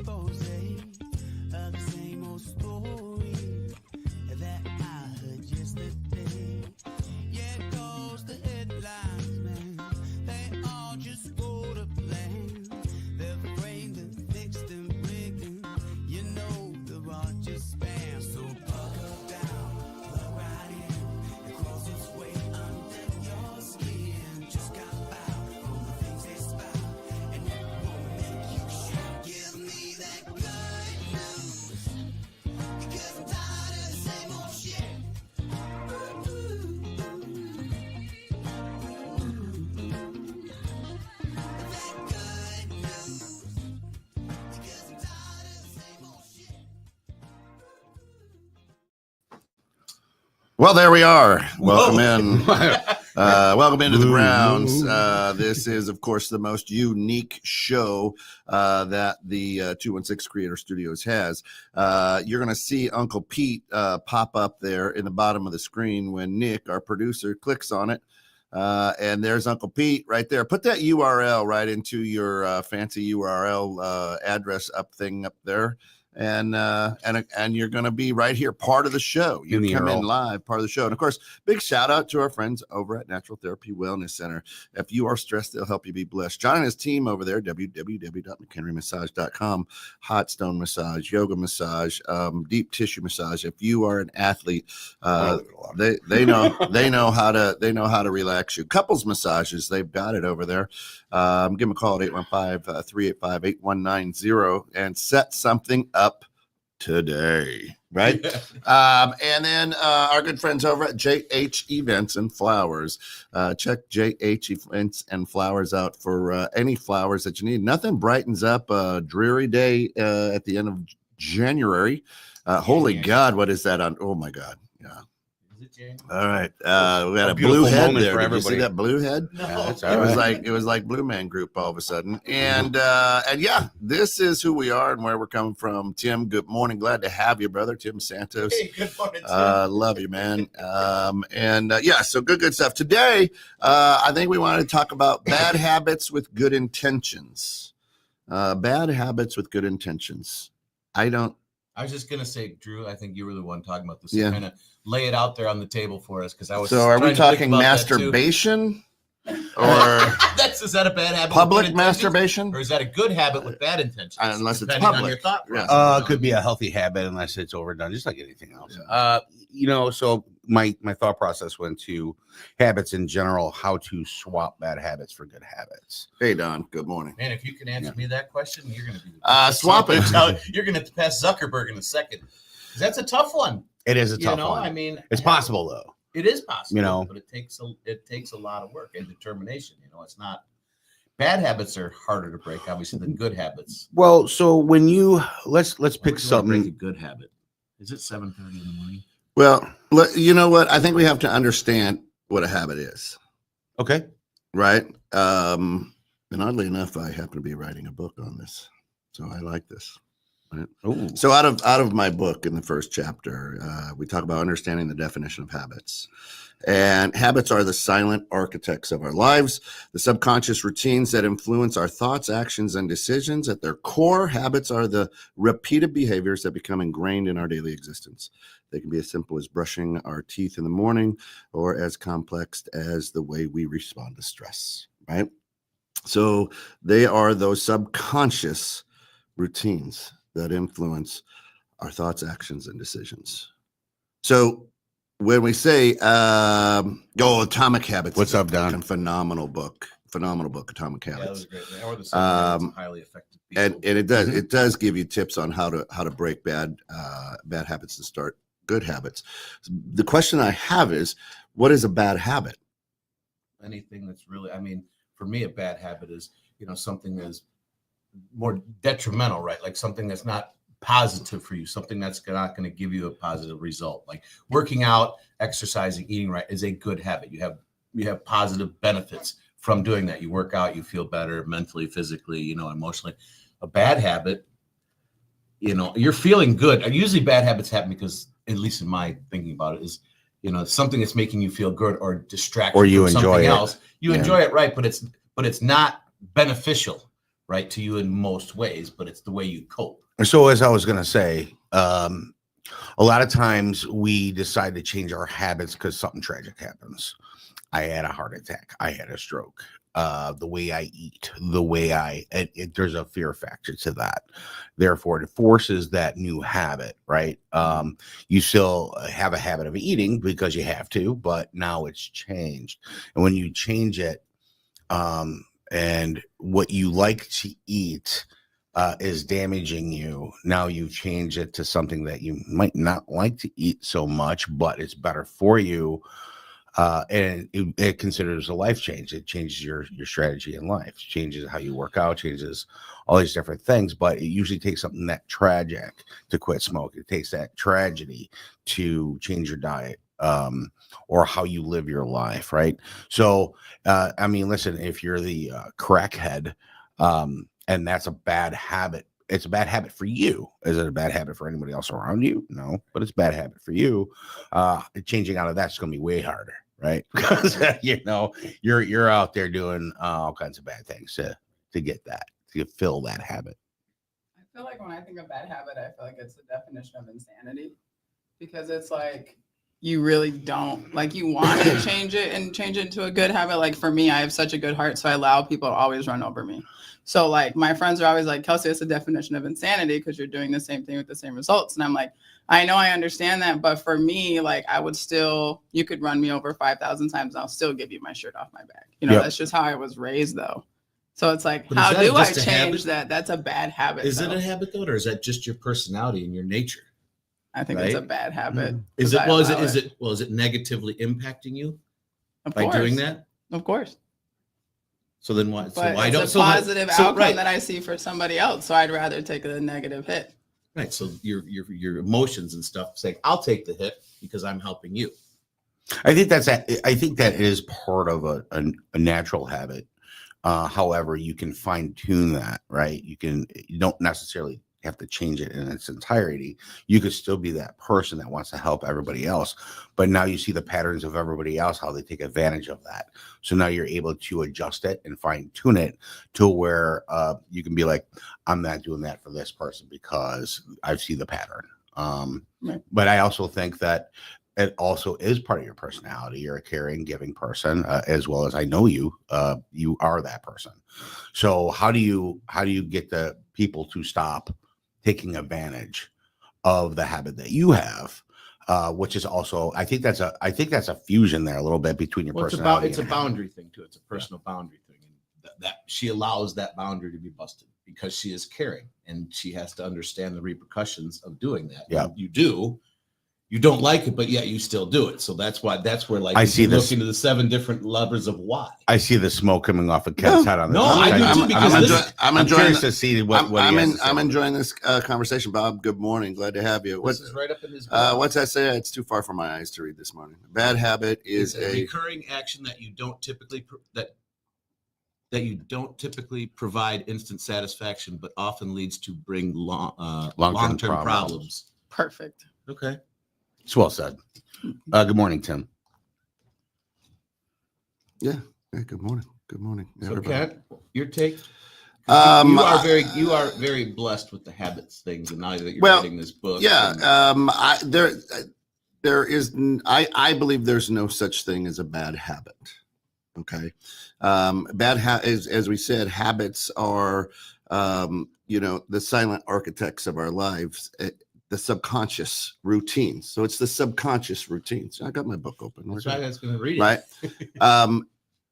expose of the same old story that I heard yesterday. Yeah, it goes the headlines, man. They all just go to plan. They're framed and fixed and rigged. You know they're all just spam. So buckle down, plug right in, and close its way under your skin. Just got out from the things they spout, and it won't make you shout. Give me that good news, because I'm tired of the same old shit. That good news, because I'm tired of the same old shit. Well, there we are. Welcome in. Welcome into the grounds. This is, of course, the most unique show that the 216 Creator Studios has. You're going to see Uncle Pete pop up there in the bottom of the screen when Nick, our producer, clicks on it. And there's Uncle Pete right there. Put that URL right into your fancy URL address up there. And you're going to be right here, part of the show. You come in live, part of the show. And of course, big shout out to our friends over at Natural Therapy Wellness Center. If you are stressed, they'll help you be blessed. John and his team over there, www.mchenrymassage.com, hot stone massage, yoga massage, deep tissue massage. If you are an athlete, they know how to relax you. Couples massages, they've got it over there. Give them a call at 815-385-8190 and set something up today, right? And then our good friends over at JH Events and Flowers. Check JH Events and Flowers out for any flowers that you need. Nothing brightens up a dreary day at the end of January. Holy God, what is that on? Oh my God. Yeah. All right. We got a blue head there. Did you see that blue head? No. Yeah, it was like Blue Man Group all of a sudden. And yeah, this is who we are and where we're coming from. Tim, good morning. Glad to have you, brother. Tim Santos. Hey, good morning, Tim. Love you, man. Yeah, so good stuff. Today, I think we wanted to talk about bad habits with good intentions. Bad habits with good intentions. I was just gonna say, Drew, I think you were the one talking about this. Yeah. Kind of lay it out there on the table for us, because I was. So, are we talking masturbation, or is that a bad habit? public masturbation, or is that a good habit with bad intentions? Unless it's depending on public. your thought process. It could be a healthy habit unless it's overdone, just like anything else. Yeah. So my thought process went to habits in general, how to swap bad habits for good habits. Hey, Don. Good morning. Man, if you can answer me that question, you're going to be swap it. You're going to have to pass Zuckerberg in a second. That's a tough one. It is a tough one. I mean, it's possible though. It is possible, but it takes a lot of work and determination. It's not. Bad habits are harder to break, obviously, than good habits. Well, so when you let's pick something. Break a good habit. Is it 7:30 in the morning? Well, you know what? I think we have to understand what a habit is. Okay. Right. And oddly enough, I happen to be writing a book on this, so I like this. Right. Ooh. So out of my book, in the first chapter, we talk about understanding the definition of habits. And habits are the silent architects of our lives, the subconscious routines that influence our thoughts, actions, and decisions. At their core, habits are the repeated behaviors that become ingrained in our daily existence. They can be as simple as brushing our teeth in the morning, or as complex as the way we respond to stress, right? So they are those subconscious routines that influence our thoughts, actions, and decisions. So when we say Atomic Habits, what's up, Don? Phenomenal book, Atomic Habits. Yeah, that was great. Or the highly effective people. And it does give you tips on how to break bad habits and start good habits. The question I have is, what is a bad habit? Anything that's really, for me, a bad habit is something that's more detrimental, right? Like something that's not positive for you, something that's not going to give you a positive result. Like working out, exercising, eating right is a good habit. You have positive benefits from doing that. You work out, you feel better mentally, physically, emotionally. A bad habit, you're feeling good. Usually bad habits happen because, at least in my thinking about it, is something that's making you feel good or distract or you from enjoy something it. else. You enjoy it, right? But it's not beneficial. right, to you in most ways, but it's the way you cope. So as I was going to say, a lot of times we decide to change our habits because something tragic happens. I had a heart attack. I had a stroke. The way I eat, the way there's a fear factor to that. Therefore, it forces that new habit, right? You still have a habit of eating because you have to, but now it's changed. And when you change it, and what you like to eat is damaging you, now you change it to something that you might not like to eat so much, but it's better for you. And it considers a life change. It changes your strategy in life, changes how you work out, changes all these different things. But it usually takes something that tragic to quit smoking. It takes that tragedy to change your diet, or how you live your life, right? So, I mean, listen, if you're the crackhead, and that's a bad habit, it's a bad habit for you. Is it a bad habit for anybody else around you? No, but it's a bad habit for you. Changing out of that's going to be way harder, right? Because you're out there doing all kinds of bad things to get that, to fill that habit. I feel like when I think of bad habit, I feel like it's the definition of insanity, because it's like you really don't, like, you want to change it and change it into a good habit. Like for me, I have such a good heart, so I allow people to always run over me. So like my friends are always like, Kelsey, it's the definition of insanity because you're doing the same thing with the same results. And I'm like, I know, I understand that, but for me, like, I would still, you could run me over 5,000 times and I'll still give you my shirt off my back. You know, Yep. That's just how I was raised though. So it's like, But how is that do I just a change habit? that? That's a bad habit. Is though. it a habit though, or is that just your personality and your nature? I think it's a right? bad habit. Is 'cause it? I Well, allow is it negatively impacting you Of by course. doing that? Of course. So then what? So But why it's don't? a So why- positive so, outcome right, that I see for somebody else. So I'd rather take a negative hit. right. So your emotions and stuff saying, "I'll take the hit because I'm helping you." I think that is part of a natural habit. However, you can fine tune that, right? You don't necessarily have to change it in its entirety. You could still be that person that wants to help everybody else, but now you see the patterns of everybody else, how they take advantage of that. So now you're able to adjust it and fine tune it to where you can be like, I'm not doing that for this person because I see the pattern. Right. But I also think that it also is part of your personality. You're a caring, giving person, as well as I know you. You are that person. So how do you get the people to stop taking advantage of the habit that you have? Which is also, I think that's a fusion there a little bit between your Well, personality. it's a and habit. boundary thing too. It's a personal boundary thing, and that she allows that boundary to be busted because she is caring and she has to understand the repercussions of doing that. Yeah. You don't like it, but yet you still do it. So that's where, like, I you see can this. look into the 7 different levers of why. I see the smoke coming off of Ken's head on the No, I do too, because I'm I'm enjoying. curious to see what he has to say. I'm enjoying this conversation, Bob. Good morning. Glad to have you. This is right up in his. What's that say? It's too far for my eyes to read this morning. Bad habit is It's a a recurring action that you don't typically that you don't typically provide instant satisfaction, but often leads to bring long-term problems. Perfect. Okay. It's well said. Good morning, Tim. yeah. Good morning. Good morning, So everybody. Kent, your take? Um, You are very blessed with the habits things, and now that you're Well, writing this book. Yeah, and- there is. I believe there's no such thing as a bad habit. Okay, as we said, habits are, the silent architects of our lives. The subconscious routines. So it's the subconscious routines. I got my book open. That's right. I was going to read it. Right.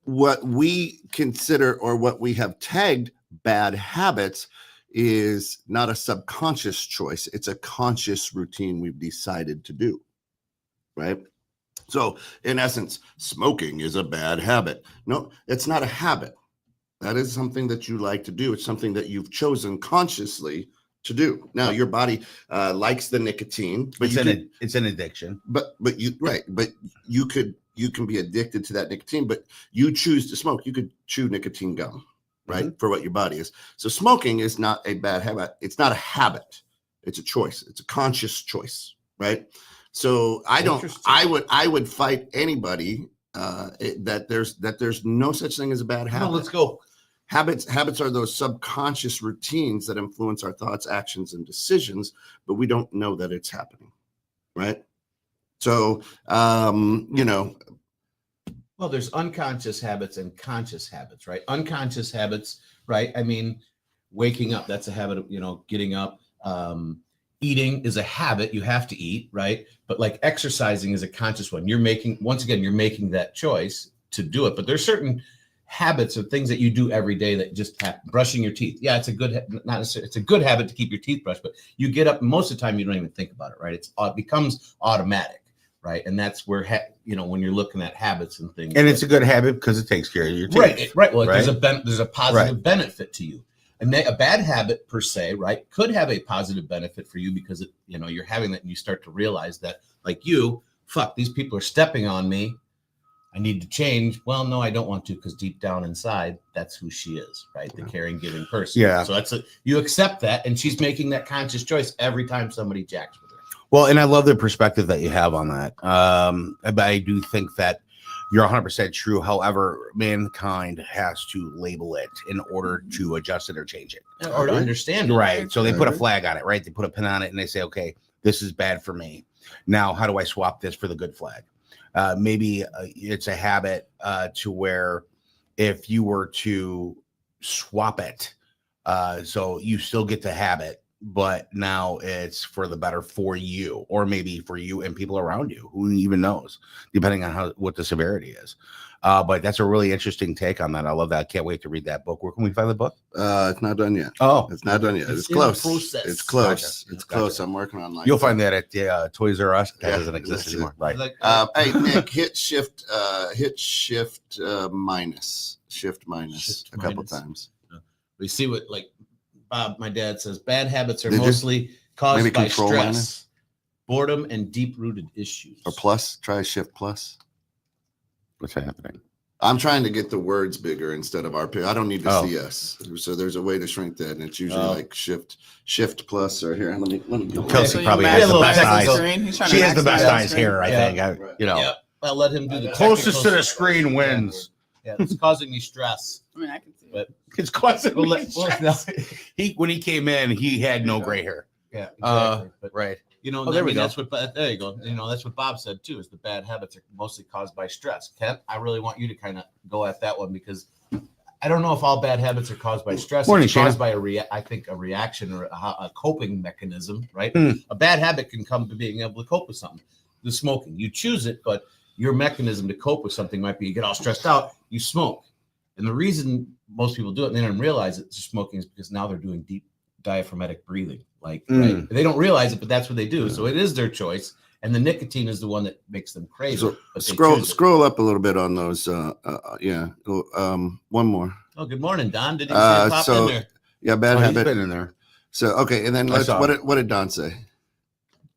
What we consider or what we have tagged bad habits is not a subconscious choice. It's a conscious routine we've decided to do. Right. So in essence, smoking is a bad habit. No, it's not a habit. That is something that you like to do. It's something that you've chosen consciously to do. Now your body likes the nicotine, but It's an addiction. but you can be addicted to that nicotine, but you choose to smoke. You could chew nicotine gum, right? For what your body is. So smoking is not a bad habit. It's not a habit. It's a choice. It's a conscious choice, right? So I would fight anybody that there's no such thing as a bad habit. Well, let's go. Habits are those subconscious routines that influence our thoughts, actions, and decisions, but we don't know that it's happening, right? So, Well, there's unconscious habits and conscious habits, right? Unconscious habits, right? I mean, waking up, that's a habit of, getting up. Eating is a habit. You have to eat, right? But like exercising is a conscious one. You're making that choice to do it. But there's certain habits or things that you do every day that just happen. Brushing your teeth. Yeah, it's a good, not necessarily, it's a good habit to keep your teeth brushed, but you get up, most of the time you don't even think about it, right? It becomes automatic, right? And that's where, when you're looking at habits and things. And it's a good habit because it takes care of your teeth. Right. Well, right? There's a positive benefit to you. And a bad habit per se, right, could have a positive benefit for you because you're having that and you start to realize that, like these people are stepping on me. I need to change. Well, no, I don't want to, because deep down inside, that's who she is, right? The caring, giving person. Yeah. So you accept that, and she's making that conscious choice every time somebody jacks with her. Well, and I love the perspective that you have on that. But I do think that you're 100% true. However, mankind has to label it in order to adjust it or change it. Or to understand it. Right. So they put a flag on it, right? They put a pin on it and they say, okay, this is bad for me. Now, how do I swap this for the good flag? Maybe it's a habit to where if you were to swap it, so you still get the habit, but now it's for the better for you, or maybe for you and people around you, who even knows, depending on what the severity is. But that's a really interesting take on that. I love that. I can't wait to read that book. Where can we find the book? It's not done yet. Oh, it's not done yet. It's in close. process. It's close. Gotcha. It's Gotcha. close. I'm working on you'll find that at Toys R Us. That Yeah, doesn't exist that's anymore. Right. Like, Hey Nick, hit shift minus Shift a couple minus. times. we see what, like Bob, my dad says, bad habits are Did you? mostly caused Maybe by control stress, minus? boredom, and deep-rooted issues. Or plus, try shift plus. What's happening? I'm trying to get the words bigger instead of our. I don't need to Oh. see us. So there's a way to shrink that, and it's usually Oh. like shift plus or here. Let me go. Kelsey So you probably max has the the best technical eyes. screen? He's trying She to has the maximize best the eyes screen. here, I Yeah. think. Right. Yep. I'll let him do the Closest to the technical screen stuff. wins. Yeah, it's causing me stress. I mean, I can see it. But It's causing Well, me no. stress. When he came in, he had no gray hair. yeah, exactly. But Right. and there I we mean, go. that's what. There you go. That's what Bob said too. Is the bad habits are mostly caused by stress. Kent, I really want you to kind of go at that one because I don't know if all bad habits are caused by stress. Morning, it's caused Shannon. by I think a reaction or a coping mechanism, right? Hmm. A bad habit can come to being able to cope with something. The smoking, you choose it, but your mechanism to cope with something might be you get all stressed out, you smoke. And the reason most people do it and they don't realize it's smoking is because now they're doing deep diaphragmatic breathing. Like right? They don't realize it, but that's what they do. So it is their choice. And the nicotine is the one that makes them crave So it. But they choose it. scroll up a little bit on those. One more. Oh, good morning, Don. Did you see it pop so- in there? Yeah, bad Oh, he's habit. been in there. So okay, and then I saw what did Don say?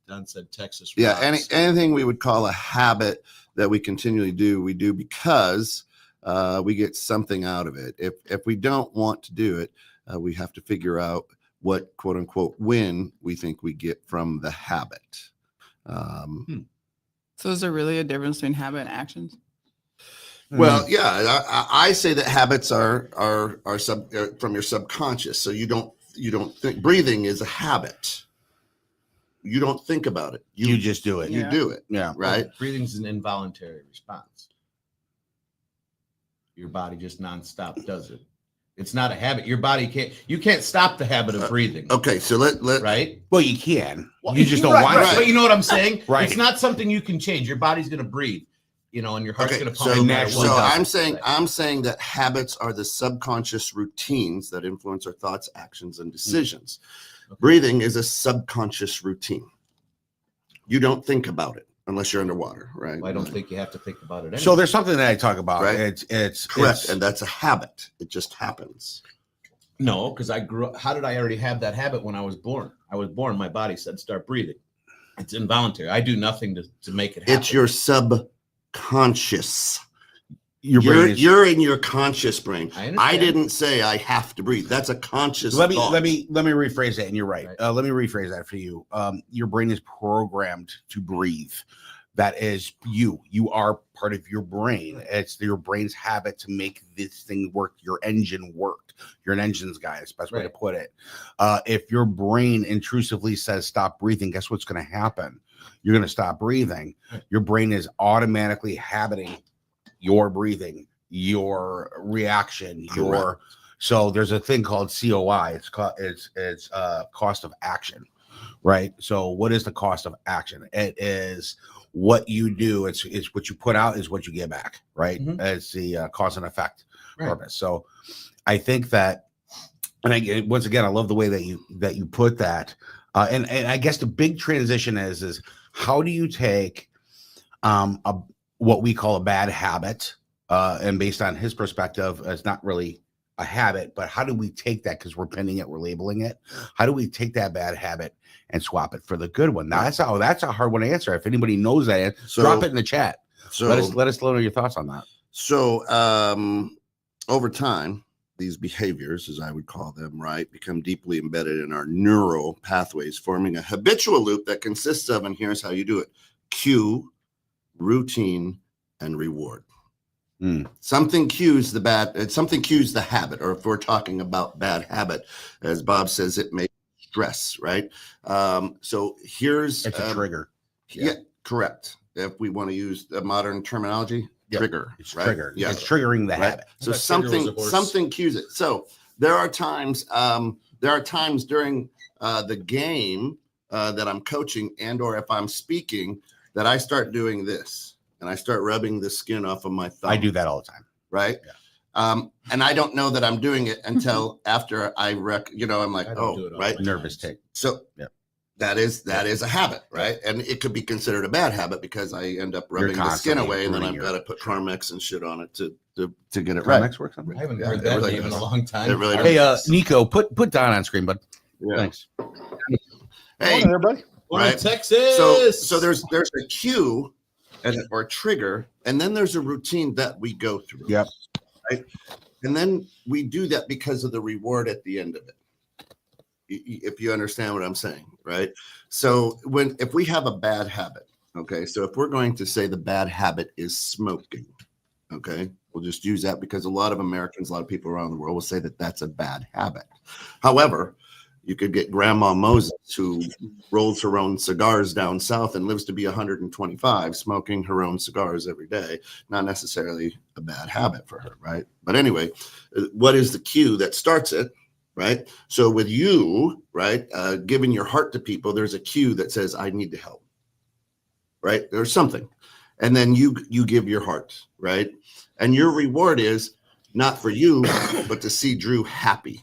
Don said Texas. Yeah, rocks. anything we would call a habit that we continually do, we do because we get something out of it. If we don't want to do it, we have to figure out what quote unquote win we think we get from the habit. So is there really a difference between habit and actions? Well, yeah, I say that habits are from your subconscious. So you don't think breathing is a habit. You don't think about it. you just do it. You Yeah. do it, Yeah. right? Breathing's an involuntary response. Your body just nonstop does it. It's not a habit. Your body can't stop the habit of breathing. Okay, so let Right? Well, you can. Well, You just don't right, want right. to. But you know what I'm saying? Right. It's not something you can change. Your body's going to breathe, and your heart's Okay, going to pump. so no matter naturally what. does. I'm saying that habits are the subconscious routines that influence our thoughts, actions, and decisions. Okay. Breathing is a subconscious routine. You don't think about it unless you're underwater, right? Well, I don't think you have to think about it. Anyway. So there's something that I talk about. Right. It's Correct, and that's a habit. It just happens. No, because I grew up. How did I already have that habit when I was born? I was born. My body said start breathing. It's involuntary. I do nothing to make it happen. It's your subconscious. your brain is, You're in your conscious brain. I understand. I didn't say I have to breathe. That's a conscious let me thought. rephrase that, and you're right. Right. Let me rephrase that for you. Your brain is programmed to breathe. That is you. You are part of your brain. It's your brain's habit to make this thing work. Your engine work. You're an engines guy. That's the best way to put it. If your brain intrusively says stop breathing, guess what's going to happen? You're going to stop breathing. Your brain is automatically habiting your breathing, your reaction, your. So there's a thing called COI. It's cost of action, right? So what is the cost of action? It is what you do. It's what you put out is what you get back, right? It's the cause and effect purpose. So I think that, and once again, I love the way that you put that. And I guess the big transition is how do you take what we call a bad habit, and based on his perspective, it's not really a habit, but how do we take that, because we're pinning it, we're labeling it, how do we take that bad habit and swap it for the good one? Now that's a hard one to answer. If anybody knows that, drop it in the chat. So let us know your thoughts on that. So over time, these behaviors, as I would call them, right, become deeply embedded in our neural pathways, forming a habitual loop that consists of, and here's how you do it: cue, routine, and reward. Something cues the habit, or if we're talking about bad habit, as Bob says, it may stress, right? So here's it's a trigger. Yeah, correct. If we want to use the modern terminology, trigger. It's right? trigger. Yeah, it's triggering the habit. So something cues it. So there are times during the game that I'm coaching and or if I'm speaking that I start doing this. And I start rubbing the skin off of my thumb. I do that all the time. Right. Yeah. And I don't know that I'm doing it until after I'm like, right. Nervous tick. So that is a habit, right? And it could be considered a bad habit because I end up rubbing the skin away and then I've got to put Carmex and shit on it to get it right. Carmex works on it? I haven't heard that name in a long time. It really hey, Nico, put Don on screen, bud. Yeah. Thanks. Hey, everybody. Right. Texas. So there's a cue or trigger, and then there's a routine that we go through. Yep. Right. And then we do that because of the reward at the end of it. If you understand what I'm saying, right? So if we have a bad habit, okay, so if we're going to say the bad habit is smoking, okay, we'll just use that because a lot of Americans, a lot of people around the world will say that that's a bad habit. However, you could get Grandma Moses, who rolls her own cigars down south and lives to be 125, smoking her own cigars every day. Not necessarily a bad habit for her, right? But anyway, what is the cue that starts it, right? So with you, right, giving your heart to people, there's a cue that says, I need to help, right? There's something. And then you give your heart, right? And your reward is not for you, but to see Drew happy.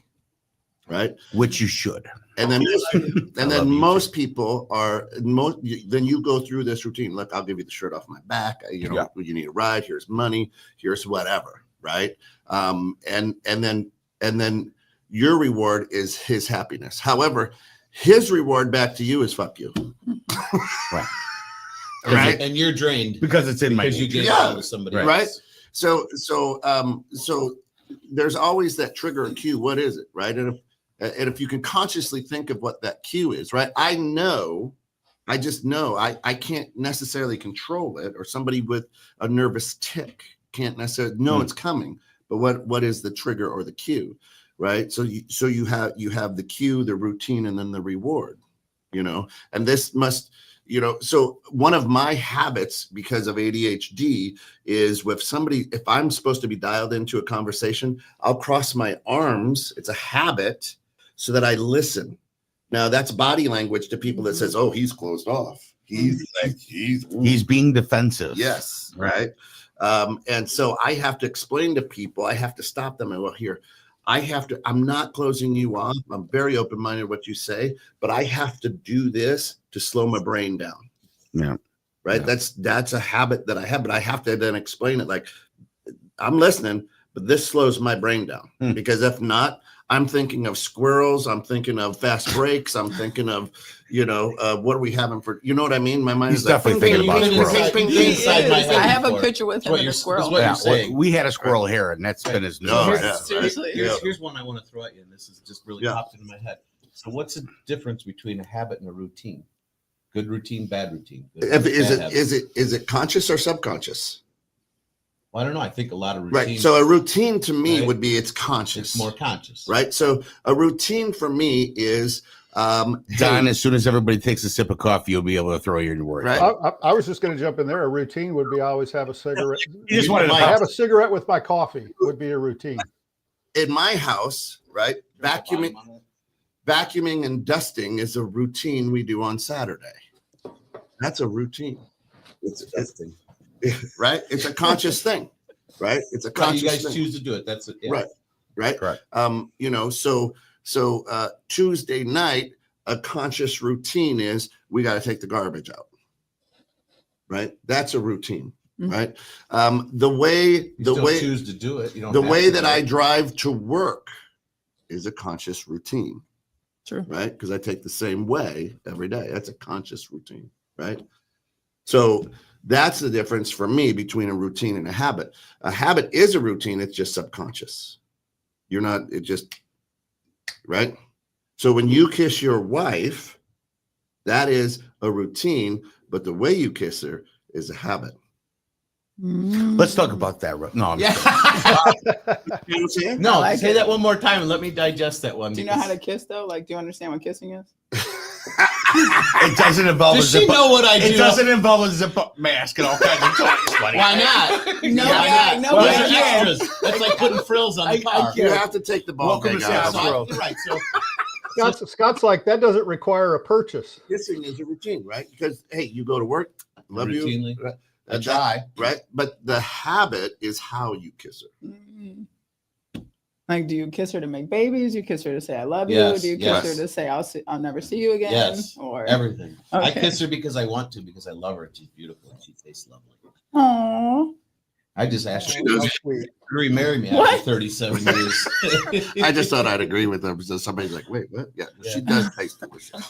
Right, which you should, and then most people then you go through this routine. Look, I'll give you the shirt off my back. You need a ride. Here's money. Here's whatever. Right, and then your reward is his happiness. However, his reward back to you is fuck you. Right, right, and you're drained because it's in my because you gave it to somebody else. Right. So there's always that trigger and cue. What is it, right? And if you can consciously think of what that cue is, right? I just know I can't necessarily control it, or somebody with a nervous tick can't necessarily know it's coming. But what is the trigger or the cue, right? So you have the cue, the routine, and then the reward, and this must, so one of my habits because of ADHD is with somebody, if I'm supposed to be dialed into a conversation, I'll cross my arms. It's a habit so that I listen. Now that's body language to people that says, oh, he's closed off. He's being defensive. Yes. Right. And so I have to explain to people, I have to stop them. And I'm not closing you off. I'm very open-minded what you say, but I have to do this to slow my brain down. Yeah. Right. Yeah. That's a habit that I have, but I have to then explain it. Like, I'm listening, but this slows my brain down because if not, I'm thinking of squirrels. I'm thinking of fast breaks. I'm thinking of, what are we having for, you know what I mean? My mind is definitely thinking about squirrels. I have a picture with him and a squirrel. We had a squirrel here, and that's been his nose. Seriously. Here's one I want to throw at you, and this is just really popped into my head. So what's the difference between a habit and a routine? Good routine, bad routine. Good If, habits, bad habits. is it conscious or subconscious? Well, I don't know. I think a lot of routine. Right. So a routine to me Right. would be it's conscious. it's more conscious. Right. So a routine for me is Don, hey, as soon as everybody takes a sip of coffee, you'll be able to throw your word. Right. I was just going to jump in there. A routine would be I always have a cigarette. You just wanted to I have a cigarette with my coffee would be a routine. in my house, right? Vacuuming and dusting is a routine we do on Saturday. That's a routine. It's right. It's a conscious thing, right? It's a Right, conscious you guys thing. choose to do it. That's it. Yeah. Right. Right. Correct. You know, so Tuesday night, a conscious routine is we got to take the garbage out. Right. That's a routine. Mhm. Right. The way You still choose to do it. You don't the have way to that do I it. drive to work is a conscious routine. True. Right. Because I take the same way every day. That's a conscious routine. Right. So that's the difference for me between a routine and a habit. A habit is a routine. It's just subconscious. You're not, it just, right? So when you kiss your wife, that is a routine, but the way you kiss her is a habit. Let's talk about that. No, I'm Yeah. You know what I'm saying? No, I like say it. that one more time and let me digest that one. Do you know how to kiss though? Like, do you understand what kissing is? it doesn't involve Does a she zip know what I do? It doesn't involve a zip up mask and all kinds of toys, buddy. Why not? No, Why yeah, not? no, Well, yeah, that's yeah. extras. That's like putting frills on the car. You have to take the ball Welcome gag to out. So South I- right. So Scott's like, that doesn't require a purchase. Kissing is a routine, right? Because, hey, you go to work, love routinely. you, right? I try. Right? But the habit is how you kiss her. Mm. Like, do you kiss her to make babies? You kiss her to say I love Yes, you? Do you kiss yes. her to say I'll never see you again? Yes, Or everything. I Okay. kiss her because I want to, because I love her. She's beautiful and she tastes lovely. Aww. I just asked her She does. How sweet. to remarry me What? after 37 years. I just thought I'd agree with them. So somebody's like, wait, what? Yeah, she Yeah. does taste delicious.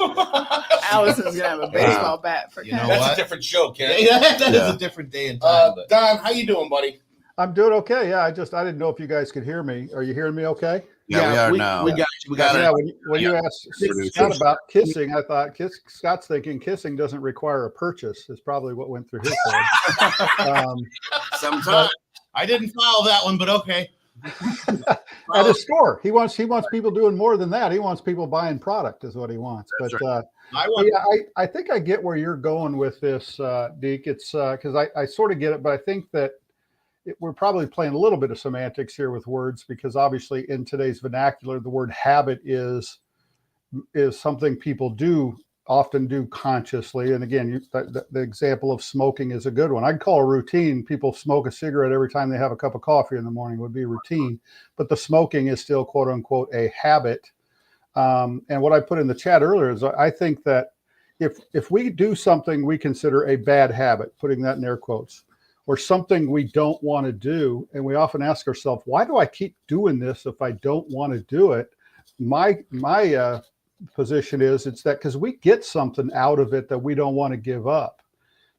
Allison's gonna have a baseball bat for You know Ken. what? That's a different show, Ken. That is Yeah. a different day and time. But Don, how you doing, buddy? I'm doing okay. Yeah, I didn't know if you guys could hear me. Are you hearing me okay? Yeah, we are now. We got you. We got Yeah, it. when you asked Scott about kissing, I thought Scott's thinking kissing doesn't require a purchase is probably what went through his head. Sometimes. I didn't follow that one, but okay. At his store, he wants people doing more than that. He wants people buying product is what he wants. That's But I But want. yeah, I think I get where you're going with this, Deke. It's because I sort of get it, but I think that we're probably playing a little bit of semantics here with words because obviously in today's vernacular, the word habit is something people often do consciously. And again, the example of smoking is a good one. I'd call a routine. People smoke a cigarette every time they have a cup of coffee in the morning would be routine, but the smoking is still quote unquote a habit. And what I put in the chat earlier is I think that if we do something we consider a bad habit, putting that in air quotes, or something we don't want to do, and we often ask ourselves, why do I keep doing this if I don't want to do it? My position is it's that because we get something out of it that we don't want to give up,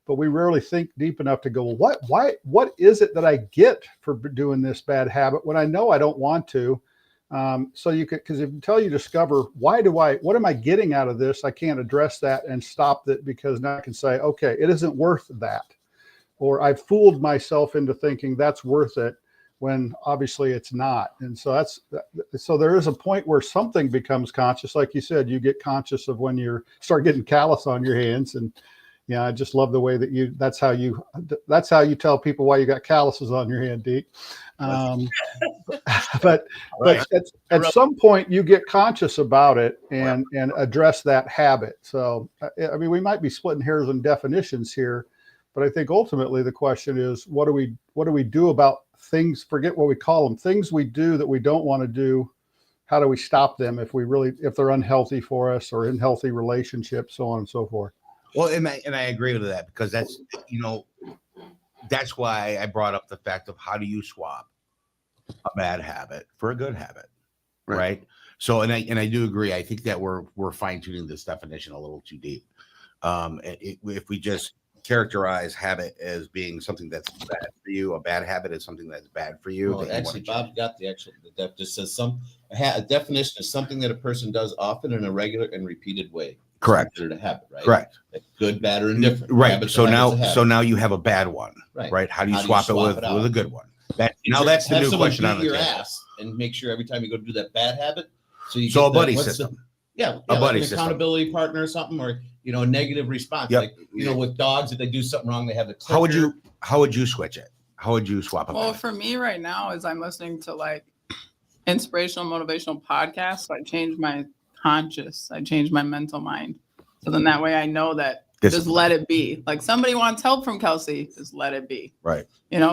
but we rarely think deep enough to go, what is it that I get for doing this bad habit when I know I don't want to? So you could, because until you discover what am I getting out of this, I can't address that and stop it because now I can say, okay, it isn't worth that. Or I've fooled myself into thinking that's worth it when obviously it's not. And so so there is a point where something becomes conscious. Like you said, you get conscious of when you start getting callus on your hands. And yeah, I just love the way that that's how you tell people why you got calluses on your hand, Deke. But at some point you get conscious about it and address that habit. So, I mean, we might be splitting hairs on definitions here, but I think ultimately the question is, what do we do about things? Forget what we call them, things we do that we don't want to do. How do we stop them if they're unhealthy for us or in healthy relationships, so on and so forth? Well, and I agree with that because that's why I brought up the fact of how do you swap a bad habit for a good habit, right? So, and I do agree. I think that we're fine tuning this definition a little too deep. If we just characterize habit as being something that's bad for you, a bad habit is something that's bad for you. Well, actually, Bob got the def just says a definition is something that a person does often in a regular and repeated way. Correct. Considered a habit, right? Correct. Like good, bad, or indifferent. Right. Habits So are habits now, of so habits. now you have a bad one, Right. right? How do you How do you swap it swap with it out? with a good one? Now that's the Have new someone question on beat the your table. ass and make sure every time you go to do that bad habit. So you So get a buddy what's the- system. Yeah, A like buddy an system. accountability partner or something, or a negative response. Yep. Like with dogs, if they do something wrong, they have the clicker. How would you switch it? How would you swap it? Well, for me right now is I'm listening to like inspirational, motivational podcasts. So I change my conscious, I change my mental mind. So then that way I know that just let it be. Like somebody wants help from Kelsey, just let it be. Right.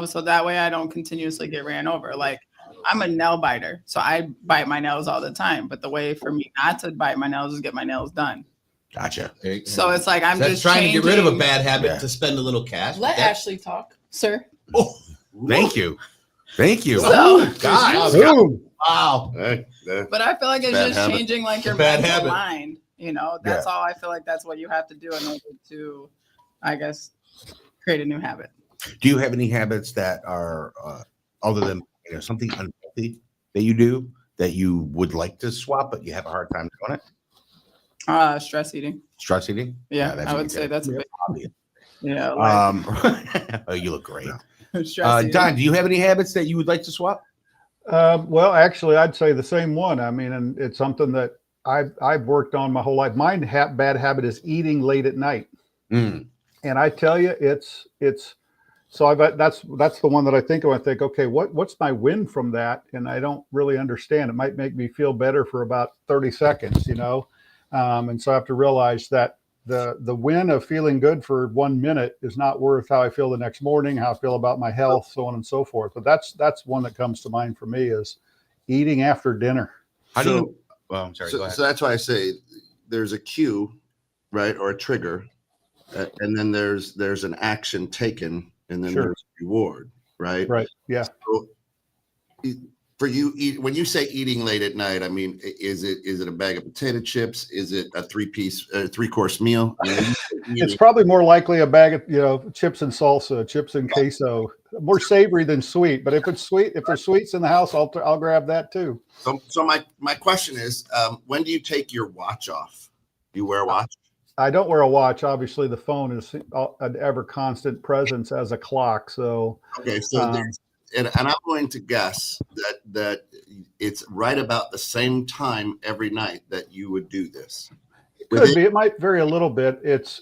So that way I don't continuously get ran over. Like I'm a nail biter, so I bite my nails all the time. But the way for me not to bite my nails is get my nails done. Gotcha. So it's like I'm That's just trying to get rid of a changing- bad habit Yeah. to spend a little cash. Let That- Ashley talk, sir. Oh, Thank you. Thank you. So- guys. Boom. Wow. But I feel like it's Bad just habit. changing like your Bad mental habit. mind. That's all I feel like that's what you have to do in order to, I guess, create a new habit. Do you have any habits that are other than something unhealthy that you do that you would like to swap, but you have a hard time doing it? Stress eating. Stress eating? Yeah, that's I what would you say did. that's a big. Obvious. Yeah. Like, Oh, you look great. stress eating. Don, do you have any habits that you would like to swap? Well, actually, I'd say the same one. I mean, and it's something that I've worked on my whole life. My bad habit is eating late at night, Mm. and I tell you, it's. So that's the one that I think of. I think, okay, what's my win from that? And I don't really understand. It might make me feel better for about 30 seconds, and so I have to realize that the win of feeling good for 1 minute is not worth how I feel the next morning, how I feel about my health, so on and so forth. But that's one that comes to mind for me is eating after dinner. How do So- you? Well, I'm sorry. Go So, ahead. so that's why I say there's a cue, right, or a trigger, and then there's an action taken, and then Sure. there's reward, right? Right. Yeah. So, for you, when you say eating late at night, I mean, is it a bag of potato chips? Is it a three-course meal? I mean, It's probably more likely a bag of, chips and salsa, chips and queso, more savory than sweet. But if it's sweet, if there's sweets in the house, I'll grab that too. so my question is, when do you take your watch off? Do you wear a watch? I don't wear a watch. Obviously, the phone is an ever constant presence as a clock. So Okay, so there's, and I'm going to guess that it's right about the same time every night that you would do this. could be. It might vary a little bit.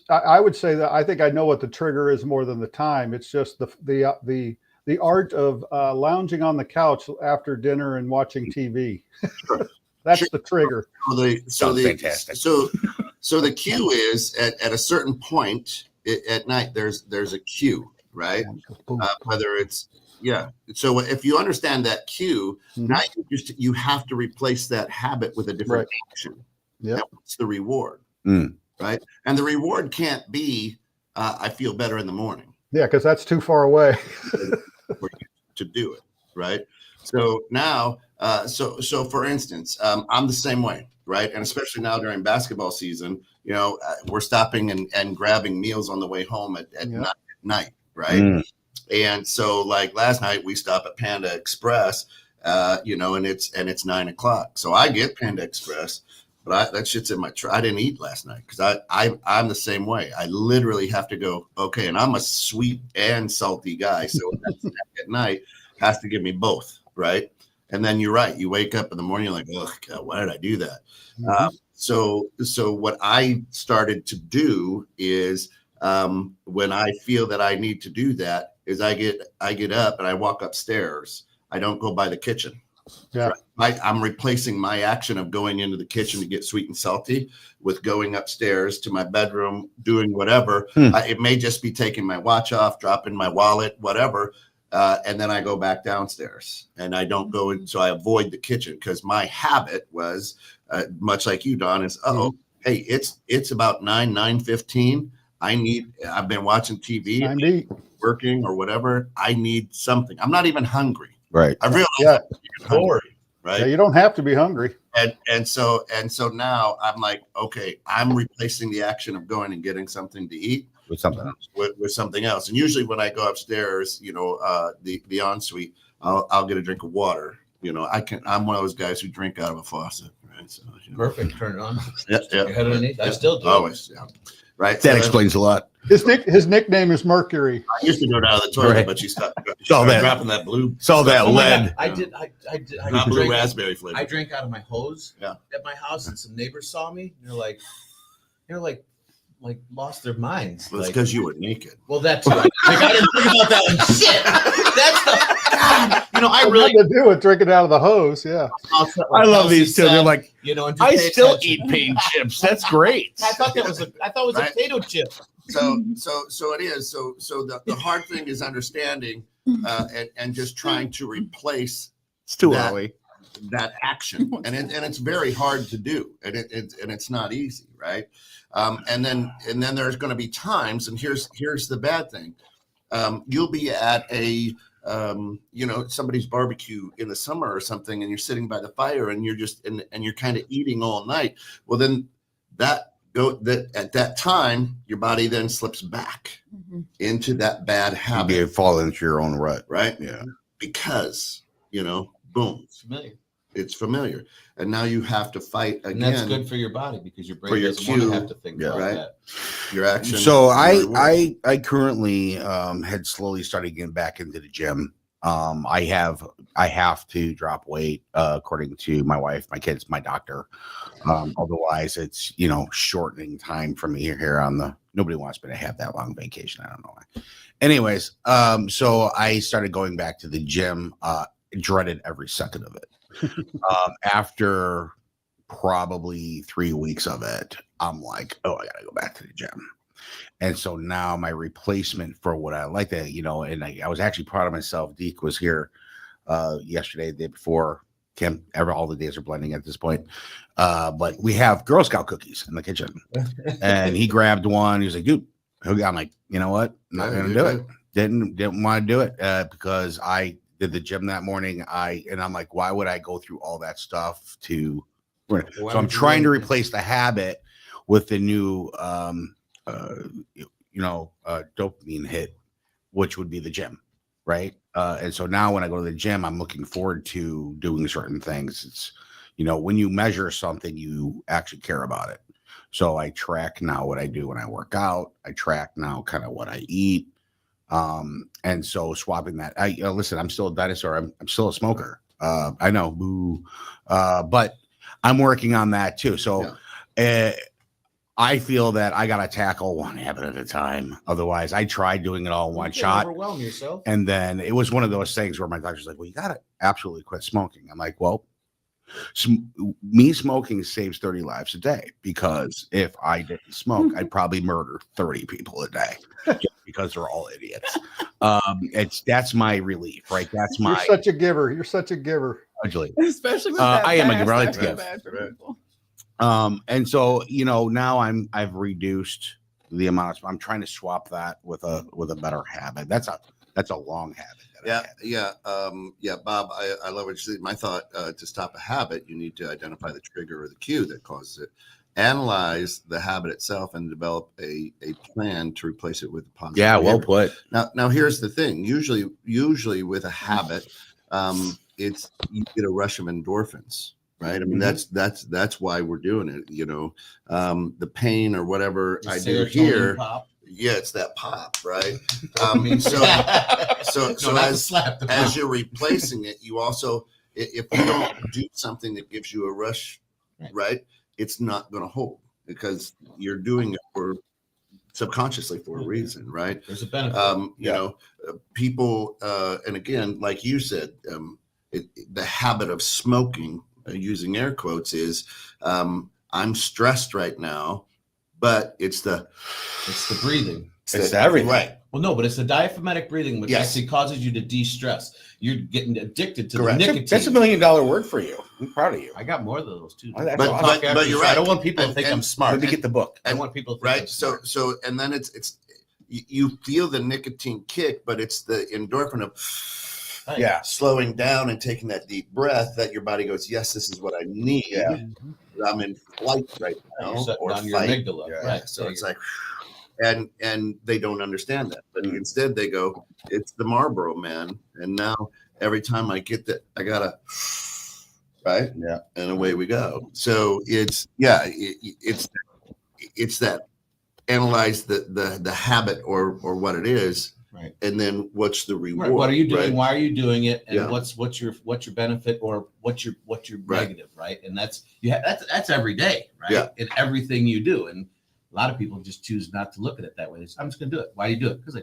I would say that I think I know what the trigger is more than the time. It's just the art of lounging on the couch after dinner and watching TV. Sure. That's Sure. the trigger. Sounds fantastic. So the cue is at a certain point at night. There's a cue, right? Whether it's So if you understand that cue, Mhm. now you have to replace that habit with a different action. Yep. That's the reward, Mm. right? And the reward can't be I feel better in the morning Yeah, because that's too far away. to do it, right? So now, so for instance, I'm the same way, right? And especially now during basketball season, we're stopping and grabbing meals on the way home at Yeah. night, right? Mm. And so, like last night, we stop at Panda Express, and it's 9:00. So I get Panda Express, but that shit's in my truck. I didn't eat last night because I'm the same way. I literally have to go, okay, and I'm a sweet and salty guy, so that snack at night has to give me both, right? And then you're right. You wake up in the morning, you're like, oh God, why did I do that? So what I started to do is when I feel that I need to do that is I get up and I walk upstairs. I don't go by the kitchen. Yeah. I'm replacing my action of going into the kitchen to get sweet and salty with going upstairs to my bedroom, doing whatever. It may just be taking my watch off, dropping my wallet, whatever. And then I go back downstairs and I don't go in. So I avoid the kitchen because my habit was much like you, Don, is, hey, it's about 9:15. I've been watching TV, Time to eat. working or whatever. I need something. I'm not even hungry. Right. I realize Yeah. I'm hungry, right? Yeah, you don't have to be hungry. And so now I'm like, okay, I'm replacing the action of going and getting something to eat With something else. with something else. And usually when I go upstairs, the ensuite, I'll get a drink of water. I'm one of those guys who drink out of a faucet. Right. So, Perfect. Turn it on. Yeah. Your head underneath. I still do. Always. Yeah. Right. That So explains a lot. His nickname is Mercury. I used to do it out of the toilet, Right. but she stopped. She Saw started that. dropping that blue. Saw that Oh my lead. God. I did. I Not blue drank, raspberry flavor. I drank out of my hose Yeah. at my house, and some neighbors saw me. And they're like lost their minds. Well, it's Like, because you were naked. well, that's like, I didn't think about that one. Shit. That's the God. You know, I What really. to do with drinking out of the hose? Yeah. I love these two. They're like, you know, and I just pay still attention. eat paint chips. That's great. I thought it was a Right. potato chip. So it is. So the hard thing is understanding and just trying to replace It's too that- early. that action, and it's very hard to do, and it's not easy, right? And then there's going to be times, and here's the bad thing. You'll be at a somebody's barbecue in the summer or something, and you're sitting by the fire, and you're just and you're kind of eating all night. Well, then at that time, your body then slips back into that bad habit, You fall into your own rut. right? Yeah. Because boom, It's familiar. it's familiar, and now you have to fight And that's again. good for your body because your brain For your doesn't want cue, to have to think yeah, about right? that. Your action. So your reward. I currently had slowly started getting back into the gym. I have to drop weight according to my wife, my kids, my doctor. Otherwise, it's shortening time for me here on the. Nobody wants me to have that long vacation. I don't know why. Anyways, so I started going back to the gym. Dreaded every second of it. After probably 3 weeks of it, I'm like, oh, I gotta go back to the gym. And so now my replacement for what I like to, and I was actually proud of myself. Deke was here yesterday, the day before. Kim, all the days are blending at this point. But we have Girl Scout cookies in the kitchen. And he grabbed one. He was like, dude, I'm like, you know what? I'm not Yeah, going to you're do it. Didn't want to do it because I did the gym that morning. I'm like, why would I go through all that stuff to? So I'm trying to replace the habit with the new, dopamine hit, which would be the gym, right? And so now when I go to the gym, I'm looking forward to doing certain things. It's, when you measure something, you actually care about it. So I track now what I do when I work out. I track now kind of what I eat. And so swapping that, listen, I'm still a dinosaur. I'm still a smoker. I know, boo. But I'm working on that too. So I feel that I got to tackle one habit at a time. Otherwise, I tried doing it all in one shot. Overwhelm yourself. And then it was one of those things where my doctor's like, well, you got to absolutely quit smoking. I'm like, well, me smoking saves 30 lives a day, because if I didn't smoke, I'd probably murder 30 people a day just because they're all idiots. That's my relief, right? That's You're my such a giver. You're such a giver. Especially with that I am a fast, giver. I like I to feel give. bad for people. And so now I've reduced the amount I'm trying to swap that with a better habit. That's a long habit. Bob, I love what you said. My thought, to stop a habit, you need to identify the trigger or the cue that causes it, analyze the habit itself, and develop a plan to replace it with a positive. Yeah, well behavior. put. Now here's the thing. Usually with a habit, it's you get a rush of endorphins, right? I mean, that's why we're doing it. The pain or whatever I do here. Pop. Yeah, it's that pop, right? So No, not the slap, the as pop. you're replacing it, you also, if you don't do something that gives you a rush, right, it's not going to hold, because you're doing it for subconsciously for a reason, right? There's a benefit. People, and again, like you said, the habit of smoking, using air quotes, is I'm stressed right now, but it's the breathing. It's everything. Right. Well, no, but it's the diaphragmatic breathing, which Yes. actually causes you to de-stress. You're getting addicted to Correct. the nicotine. That's $1 million word for you. I'm proud of you. I got more of those too. Oh, that's But- awesome. but you're I right. don't want people to think I'm smart. Let me get the book. I want people to think Right. I'm So, smart. and then it's you feel the nicotine kick, but it's the endorphin of Right. Yeah. slowing down and taking that deep breath that your body goes, yes, this is what I need. Yeah. I'm in flight right now, You're shutting or down your fight. amygdala. Yeah. Right. So it's like, and they don't understand that, but instead they go, it's the Marlboro Man. And now every time I get that, I gotta, right? Yeah. And away we go. So it's that analyze the habit or what it is, Right. and then what's the reward? Right. What are you doing? right? Why are you doing it? And Yeah. what's your benefit or what's your Right. negative, right? And that's every day, right? Yeah. In everything you do. And a lot of people just choose not to look at it that way. I'm just gonna do it. Why do you do it? Because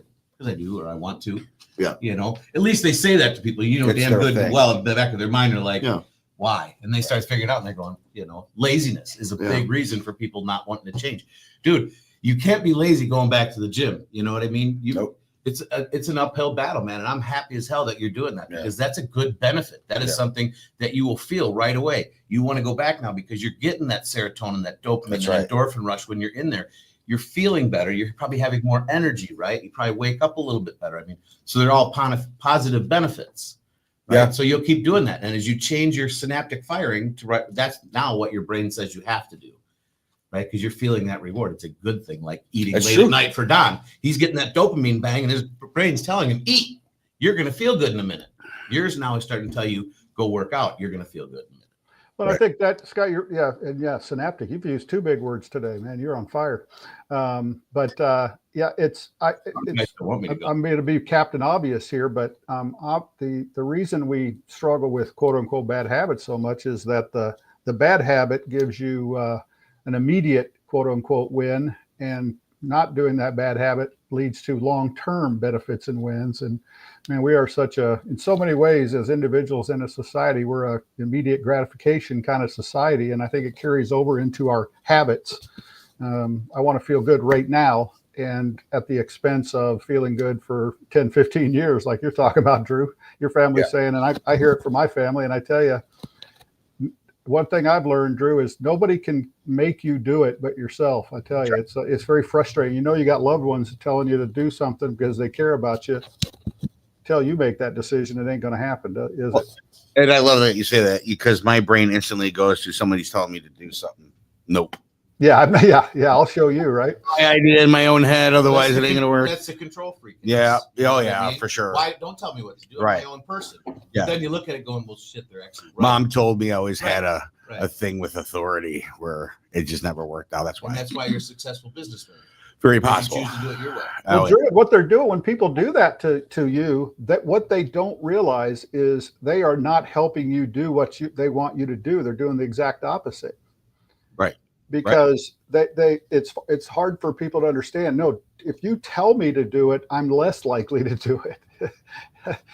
I do, or I want to. Yeah. You know, at least they say that to people, It's damn their good thing. and well in the back of their mind. They're like, Yeah. why? And they start figuring it out and they're going, laziness is a Yeah. big reason for people not wanting to change. Dude, you can't be lazy going back to the gym. You know what I mean? Nope. It's an uphill battle, man. And I'm happy as hell that you're doing that Yeah. because that's a good benefit. That is Yeah. something that you will feel right away. You want to go back now because you're getting that serotonin, that dopamine, That's that right. endorphin rush when you're in there. You're feeling better. You're probably having more energy, right? You probably wake up a little bit better. I mean, so they're all positive benefits. Right? Yeah. So you'll keep doing that. And as you change your synaptic firing that's now what your brain says you have to do. Right? Because you're feeling that reward. It's a good thing, like eating That's late true. at night for Don. He's getting that dopamine bang, and his brain's telling him, eat. You're going to feel good in a minute. Yours now is starting to tell you, go work out. You're going to feel good in a minute. But I think that, Scott, synaptic. You've used two big words today, man. You're on fire. You guys don't want me to go. I'm going to be Captain Obvious here, but the reason we struggle with quote unquote bad habits so much is that the bad habit gives you an immediate quote unquote win, and not doing that bad habit leads to long-term benefits and wins. And man, we are in so many ways as individuals in a society, we're a immediate gratification kind of society. And I think it carries over into our habits. I want to feel good right now, and at the expense of feeling good for 10, 15 years, like you're talking about, Drew, your family's saying, and I hear it from my family. And I tell you, one thing I've learned, Drew, is nobody can make you do it but yourself. I tell you, it's very frustrating. You got loved ones telling you to do something because they care about you. Till you make that decision, it ain't going to happen, is it? And I love that you say that because my brain instantly goes to somebody's telling me to do something. Nope. Yeah, I'll show you, right? I did it in my own head. Otherwise, it ain't going to work. That's the control freak. Yeah. You know Oh, what I yeah, mean? for sure. Why? Don't tell me what to do. I'm Right. my own person. Yeah. Then you look at it going, well, shit, they're actually right. Mom told me I always had a Right. thing with authority where it just never worked out. That's And why. that's why you're a successful businessman. Very You possible. choose to do it your way. Well, Oh, Drew, what they're doing when people do that to you, that what they don't realize is they are not helping you do what they want you to do. They're doing the exact opposite. Right. Because it's hard for people to understand. No, if you tell me to do it, I'm less likely to do it.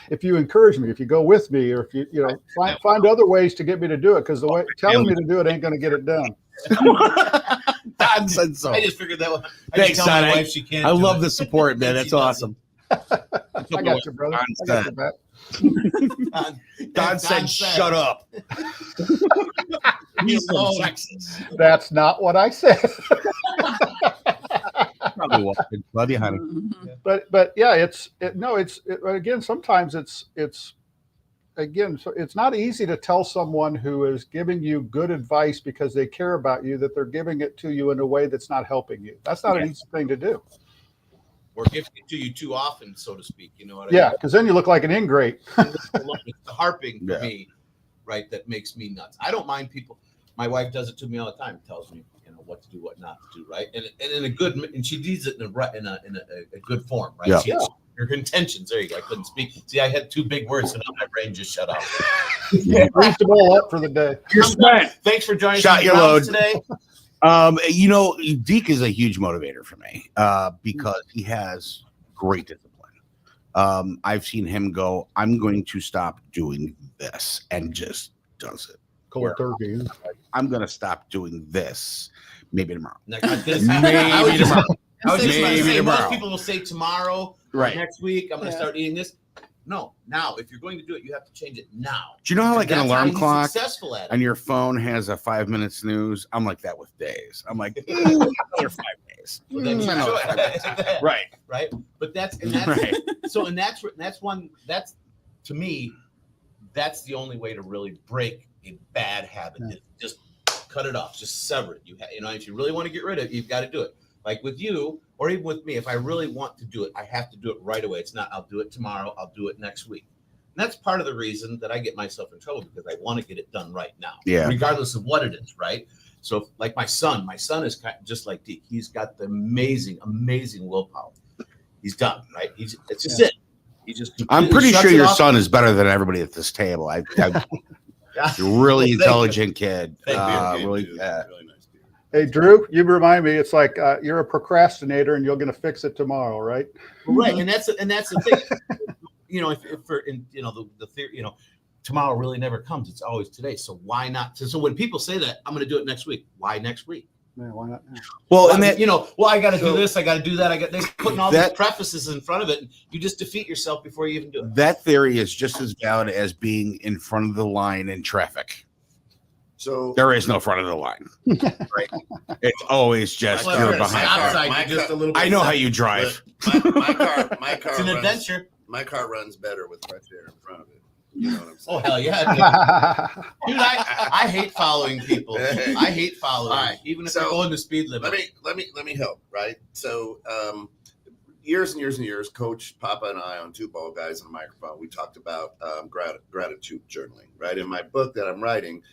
If you encourage me, if you go with me, or if you find other ways to get me to do it, because the way telling me to do it ain't going to get it done. Don said so. I just figured that one. Thanks, tell my Don. wife she can't I do love it. the support, man. That's She awesome. I got you, brother. I got your back. Don said, "Shut up." He's from alone. Texas. That's not what I said. Probably walking. Love you, honey. But yeah, again, sometimes it's not easy to tell someone who is giving you good advice because they care about you that they're giving it to you in a way that's not helping you. That's not an easy thing to do. Or giving it to you too often, so to speak. You know what I Yeah, mean? because then you look like an ingrate. It's the harping for Yeah. me, right? That makes me nuts. I don't mind people. My wife does it to me all the time. Tells me, what to do, what not to do, right? And in a good, and she does it in a good form, right? Yeah. Her intentions. There you go. I couldn't speak. See, I had two big words, and my brain just shut off. Reached them all up for the day. You're spent. Thanks for joining Shot us your on load. today. Deke is a huge motivator for me because he has great discipline. I've seen him go, I'm going to stop doing this, and just does it. Cold turkey. I'm going to stop doing this maybe tomorrow. Maybe tomorrow. Maybe tomorrow. Most people will say tomorrow, or Right. next week, I'm going to Yeah. start eating this. No, now. If you're going to do it, you have to change it now. Do you know how like an That's alarm how he's clock successful at it. on your phone has a 5-minute snooze? I'm like that with days. I'm like, another 5 days. Well, then you Another should. 5 days. Right. Right. But that's Right. so, and that's to me, that's the only way to really break a bad habit. Yeah. Is just cut it off, just sever it. If you really want to get rid of it, you've got to do it. Like with you, or even with me, if I really want to do it, I have to do it right away. It's not, I'll do it tomorrow, I'll do it next week. that's part of the reason that I get myself in trouble, because I want to get it done right now, Yeah. regardless of what it is, right? So, like my son is just like Deke. He's got the amazing willpower. He's done, right? It's just it. He just. I'm completely pretty shuts sure it your off. son is better than everybody at this table. You're a really Well, thank you. intelligent kid. Thank you. Really, Really nice, dude. Hey, Drew, you remind me. It's like you're a procrastinator, and you're going to fix it tomorrow, right? Right, and that's the thing. If for the theory, tomorrow really never comes. It's always today. So why not? So when people say that, I'm going to do it next week. Why next week? Yeah, why not? well, Why- and that I got to So- do this. I got to do that. They're putting all That- these prefaces in front of it, and you just defeat yourself before you even do it. that theory is just as valid as being in front of the line in traffic. So There is no front of the line. Right? It's always just Well, you're you're gonna behind. stop car. sign, My you're just car- a little bit I know how separate. you drive. my car It's an runs, adventure. my car runs better with fresh air in front of it. You know what I'm Oh saying? hell yeah, dude! I hate following people. Hey. I hate following, All right, even if so they're going the speed limit. let me help, right? So years and years and years, Coach Papa and I on Two Ball Guys and a Microphone, we talked about gratitude journaling, right? In my book that I'm writing,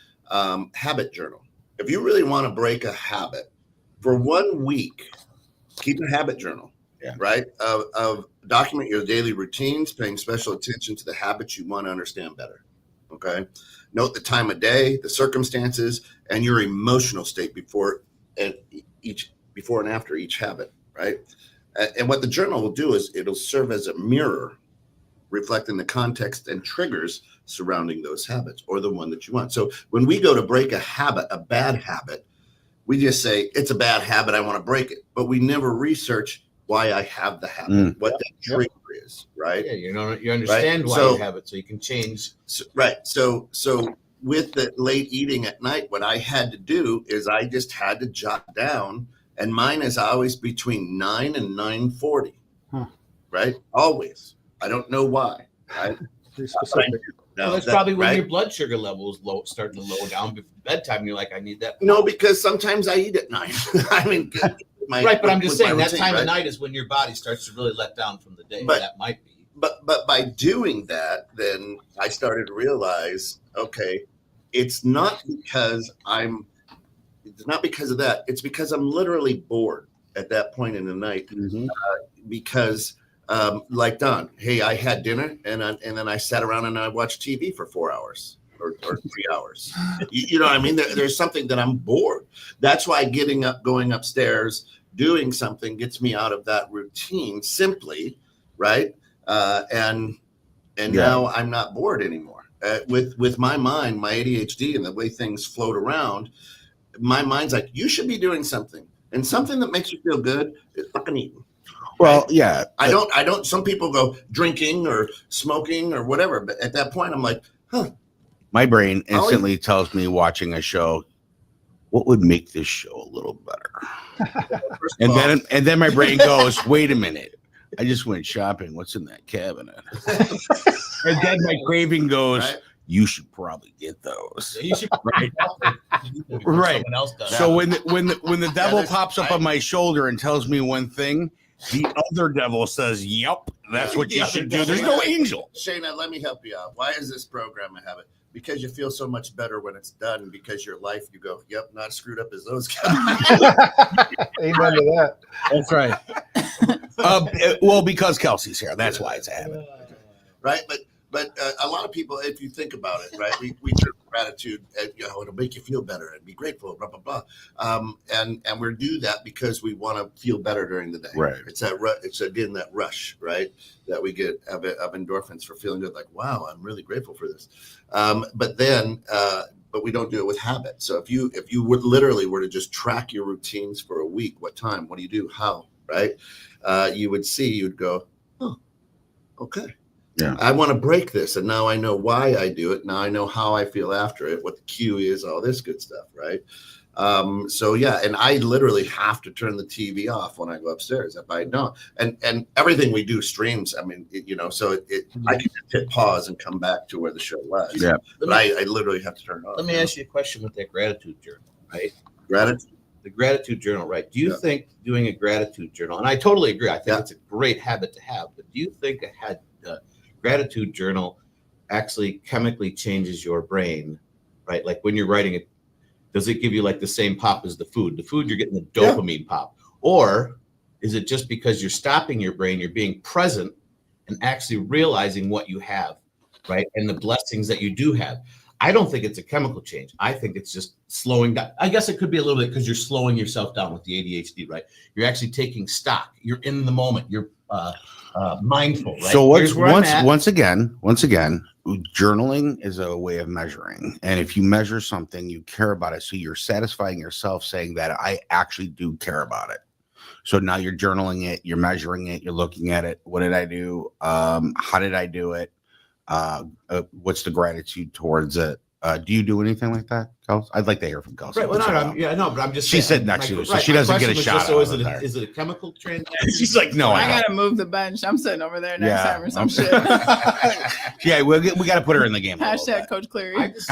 habit journal. If you really want to break a habit for 1 week, keep a habit journal. Yeah. Right. Of document your daily routines, paying special attention to the habits you want to understand better. Okay. Note the time of day, the circumstances, and your emotional state before and after each habit. Right. And what the journal will do is it'll serve as a mirror reflecting the context and triggers surrounding those habits or the one that you want. So when we go to break a habit, a bad habit, we just say it's a bad habit, I want to break it. But we never research why I have the habit, what that trigger is, right? Yeah, you understand why So- you have it, so you can change. Right. So with the late eating at night, what I had to do is I just had to jot down, and mine is always between 9 and 9:40. Huh. Right? Always. I don't know why. Right? Be specific. No, Well, that's that- probably when right? your blood sugar level is starting to low down before bedtime. And you're like, I need that. No, because sometimes I eat at 9. I mean, Right, but I'm just with my saying that routine, time right? of night is when your body starts to really let down from the day. But- That might be. But by doing that, then I started to realize, okay, it's not because of that. It's because I'm literally bored at that point in the night. Because like Don, hey, I had dinner and then I sat around and I watched TV for 4 hours or 3 hours. You know what I mean? There's something that I'm bored. That's why getting up, going upstairs, doing something gets me out of that routine simply, right? And now I'm not bored anymore. With my mind, my ADHD and the way things float around, my mind's like, you should be doing something. And something that makes you feel good is fucking eating. Well, yeah. I don't, some people go drinking or smoking or whatever. But at that point, I'm like, My brain instantly tells me watching a show, what would make this show a little better? first of And all, then my brain goes, wait a minute. I just went shopping. What's in that cabinet? And then my craving goes, right? you should probably get those. You should Right. before Right. someone else does. So when the devil there's- pops up on my shoulder and tells me one thing, the other devil says, yep, that's what you Yeah, should the do. There's devil- no angel. Shayna, let me help you out. Why is this program a habit? Because you feel so much better when it's done. Because your life, you go, yep, not as screwed up as those guys. Amen to that. That's right. Well, because Kelsey's here. That's why it's a habit. Right? But a lot of people, if you think about it, right, we do gratitude, and, it'll make you feel better and be grateful, blah blah blah, and we do that because we want to feel better during the day. Right. It's that it's again that rush, right, that we get of endorphins for feeling good, like wow, I'm really grateful for this. But we don't do it with habit. So if you would literally were to just track your routines for a week, what time, what do you do, how, right, you'd go, oh, okay. Yeah. I want to break this. And now I know why I do it. Now I know how I feel after it, what the cue is, all this good stuff. Right. So yeah. And I literally have to turn the TV off when I go upstairs. If I don't, and everything we do streams. I mean, so I can just hit pause and come back to where the show was. Yeah. But I literally have to turn it off. Let me ask you a question with that gratitude journal, right? Gratitude. The gratitude journal, right? Do you Yeah. think doing a gratitude journal, and I totally agree, I think Yeah. it's a great habit to have, but do you think a gratitude journal actually chemically changes your brain, right? Like when you're writing it, does it give you like the same pop as the food? The food, you're getting the dopamine pop. Or is it just because you're stopping your brain, you're being present and actually realizing what you have, right? And the blessings that you do have. I don't think it's a chemical change. I think it's just slowing down. I guess it could be a little bit because you're slowing yourself down with the ADHD, right? You're actually taking stock. You're in the moment. You're mindful, right? So Here's where I'm at. once again, journaling is a way of measuring. And if you measure something, you care about it. So you're satisfying yourself saying that I actually do care about it. So now you're journaling it, you're measuring it, you're looking at it. What did I do? How did I do it? What's the gratitude towards it? Do you do anything like that, Kelsey? I'd like to hear from Kelsey. Right. Well, no, but I'm just. She's saying, sitting next to you, so right, she my doesn't get a question was shot just, So out is of it her. is it a chemical transaction? She's like, no, I I gotta move the bench. I'm sitting over there next Yeah, time or some I'm- shit. Yeah, we got to put her in the game. a little Hashtag bit. Coach Cleary. I just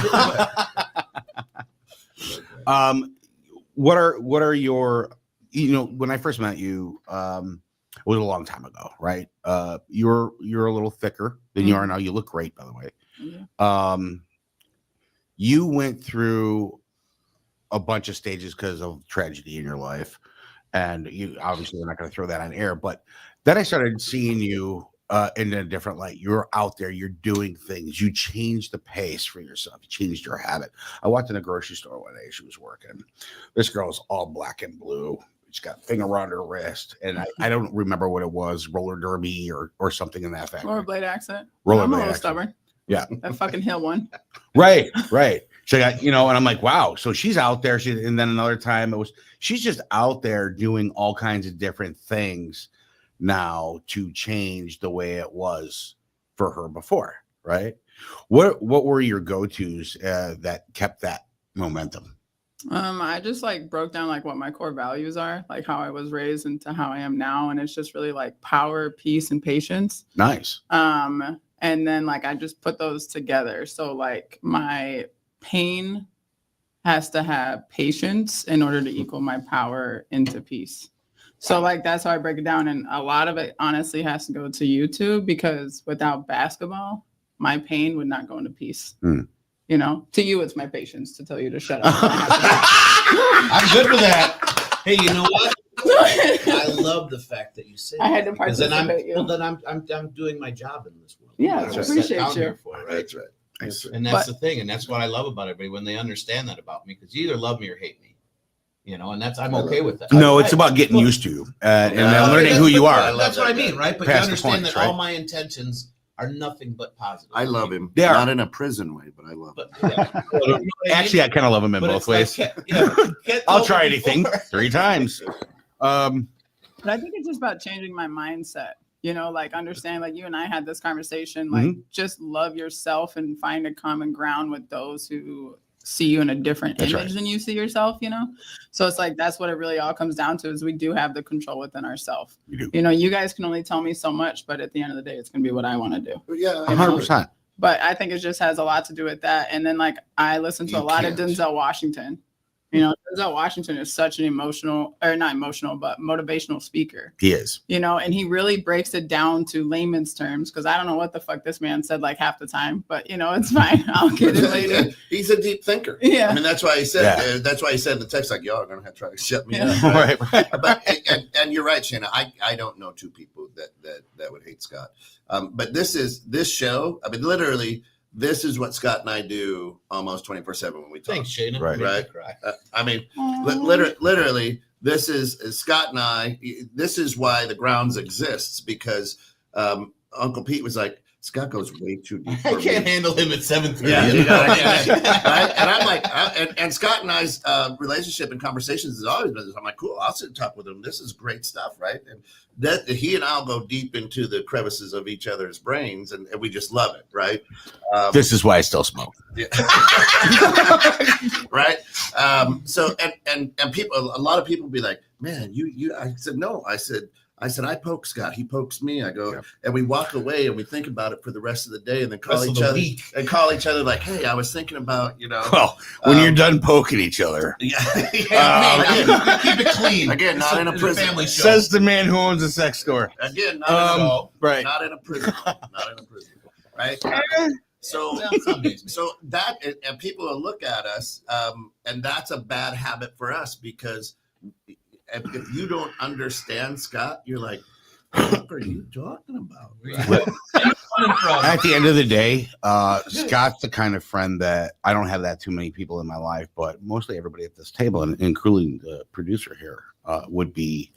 What are your, when I first met you, it was a long time ago, right? You're a little thicker than you are now. You look great, by the way. Yeah. You went through a bunch of stages because of tragedy in your life, and you obviously we're not going to throw that on air, but then I started seeing you in a different light. You're out there, you're doing things, you changed the pace for yourself, you changed your habit. I walked in a grocery store one day, she was working. This girl's all black and blue. She's got a thing around her wrist, and I don't remember what it was, roller derby or something in that fact. Rollerblade accent. Rollerblade I'm a little accent. stubborn. Yeah. That fucking hill one. Right. So I got, and I'm like, wow. So she's out there. And then another time she's just out there doing all kinds of different things now to change the way it was for her before. Right. What were your go-tos that kept that momentum? I just like broke down like what my core values are, like how I was raised into how I am now. And it's just really like power, peace, and patience. Nice. And then like I just put those together. So like my pain has to have patience in order to equal my power into peace. So like that's how I break it down. And a lot of it honestly has to go to YouTube, because without basketball, my pain would not go into peace. To you, it's my patience to tell you to shut up. I'm good with that. Hey, you know what? I love the fact that you said I had to that, because then participate. I'm doing my job in this world. Yeah, That's I what I appreciate sat down you. here for, right? That's right. And that's the thing, and that's what I love about everybody when they understand that about me, because you either love me or hate me, and I'm okay with that. No, it's about getting used to you and then learning who you are. That's what I mean, right? But you Past the understand points, that all right? my intentions are nothing but positive. I love him. They are. Not in a prison way, but I love him. But, yeah. Actually, I kind of love him in But both it's like, ways. can't I'll tell try me anything before. 3 times. But I think it's just about changing my mindset, like understand, like you and I had this conversation, like just love yourself and find a common ground with those who see you in a different That's image right. than you see yourself, So it's like, that's what it really all comes down to, is we do have the control within ourselves. You do. You guys can only tell me so much, but at the end of the day, it's going to be what I want to do. Yeah, 100%. But I think it just has a lot to do with that. And then like I listen to You a lot of can't. Denzel Washington. Denzel Washington is such an not emotional, but motivational speaker. He is. And he really breaks it down to layman's terms, because I don't know what the fuck this man said like half the time, but it's fine. I'll get it later. He's a deep thinker. Yeah. I mean, that's why he said. Yeah. That's why he said in the text, like, y'all are gonna have to try to shut me Yeah. up. Right. But and you're right, Shanna. I don't know 2 people that would hate Scott. But this show. I mean, literally, this is what Scott and I do almost 24/7 when we talk. Thanks, Shane. Right. Right. Cry. I mean, literally, this is Scott and I. This is why the grounds exists, because Uncle Pete was like, Scott goes way too deep. I for me." can't handle him at 7:30. Right? And I'm like, and Scott and I's relationship and conversations has always been this. I'm like, cool, I'll sit and talk with him. This is great stuff, right? And that he and I'll go deep into the crevices of each other's brains, and we just love it, right? This is why I still smoke. Yeah. Right. So and people, a lot of people be like, man, you. I said no. I said I poke Scott. He pokes me. I go, and we walk away and we think about it for the rest of the day, and then call each other like, hey, I was thinking about, Well, when you're done poking each other, Yeah. Keep it clean. Again, not in a It's prison. family show. says the man who owns a sex store. Again, not Right. in a prison. Not in a prison. Right. So, Well, some days, maybe. so that and people will look at us, and that's a bad habit for us because if you don't understand Scott, you're like, what are you talking about? At the end of the day, Scott's the kind of friend that I don't have that too many people in my life, but mostly everybody at this table, and including the producer here, would be,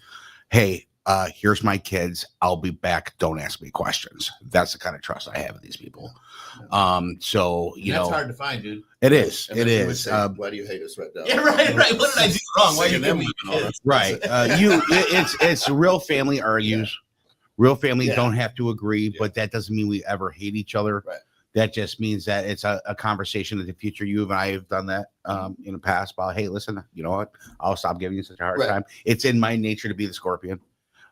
hey, here's my kids. I'll be back. Don't ask me questions. That's the kind of trust I have with these people. So you That's know, hard to find, dude. it is. And It then you would is. say, why do you hate us right now? Yeah, right. What did I do wrong? Why are you Singing giving me them and all kids? Right. It's real family argues. Real families Yeah. don't have to agree, Yeah. but that doesn't mean we ever hate each other. Right. That just means that it's a conversation in the future. You and I have done that in the past about, hey, listen, you know what? I'll stop giving you such a hard Right. time. It's in my nature to be the scorpion.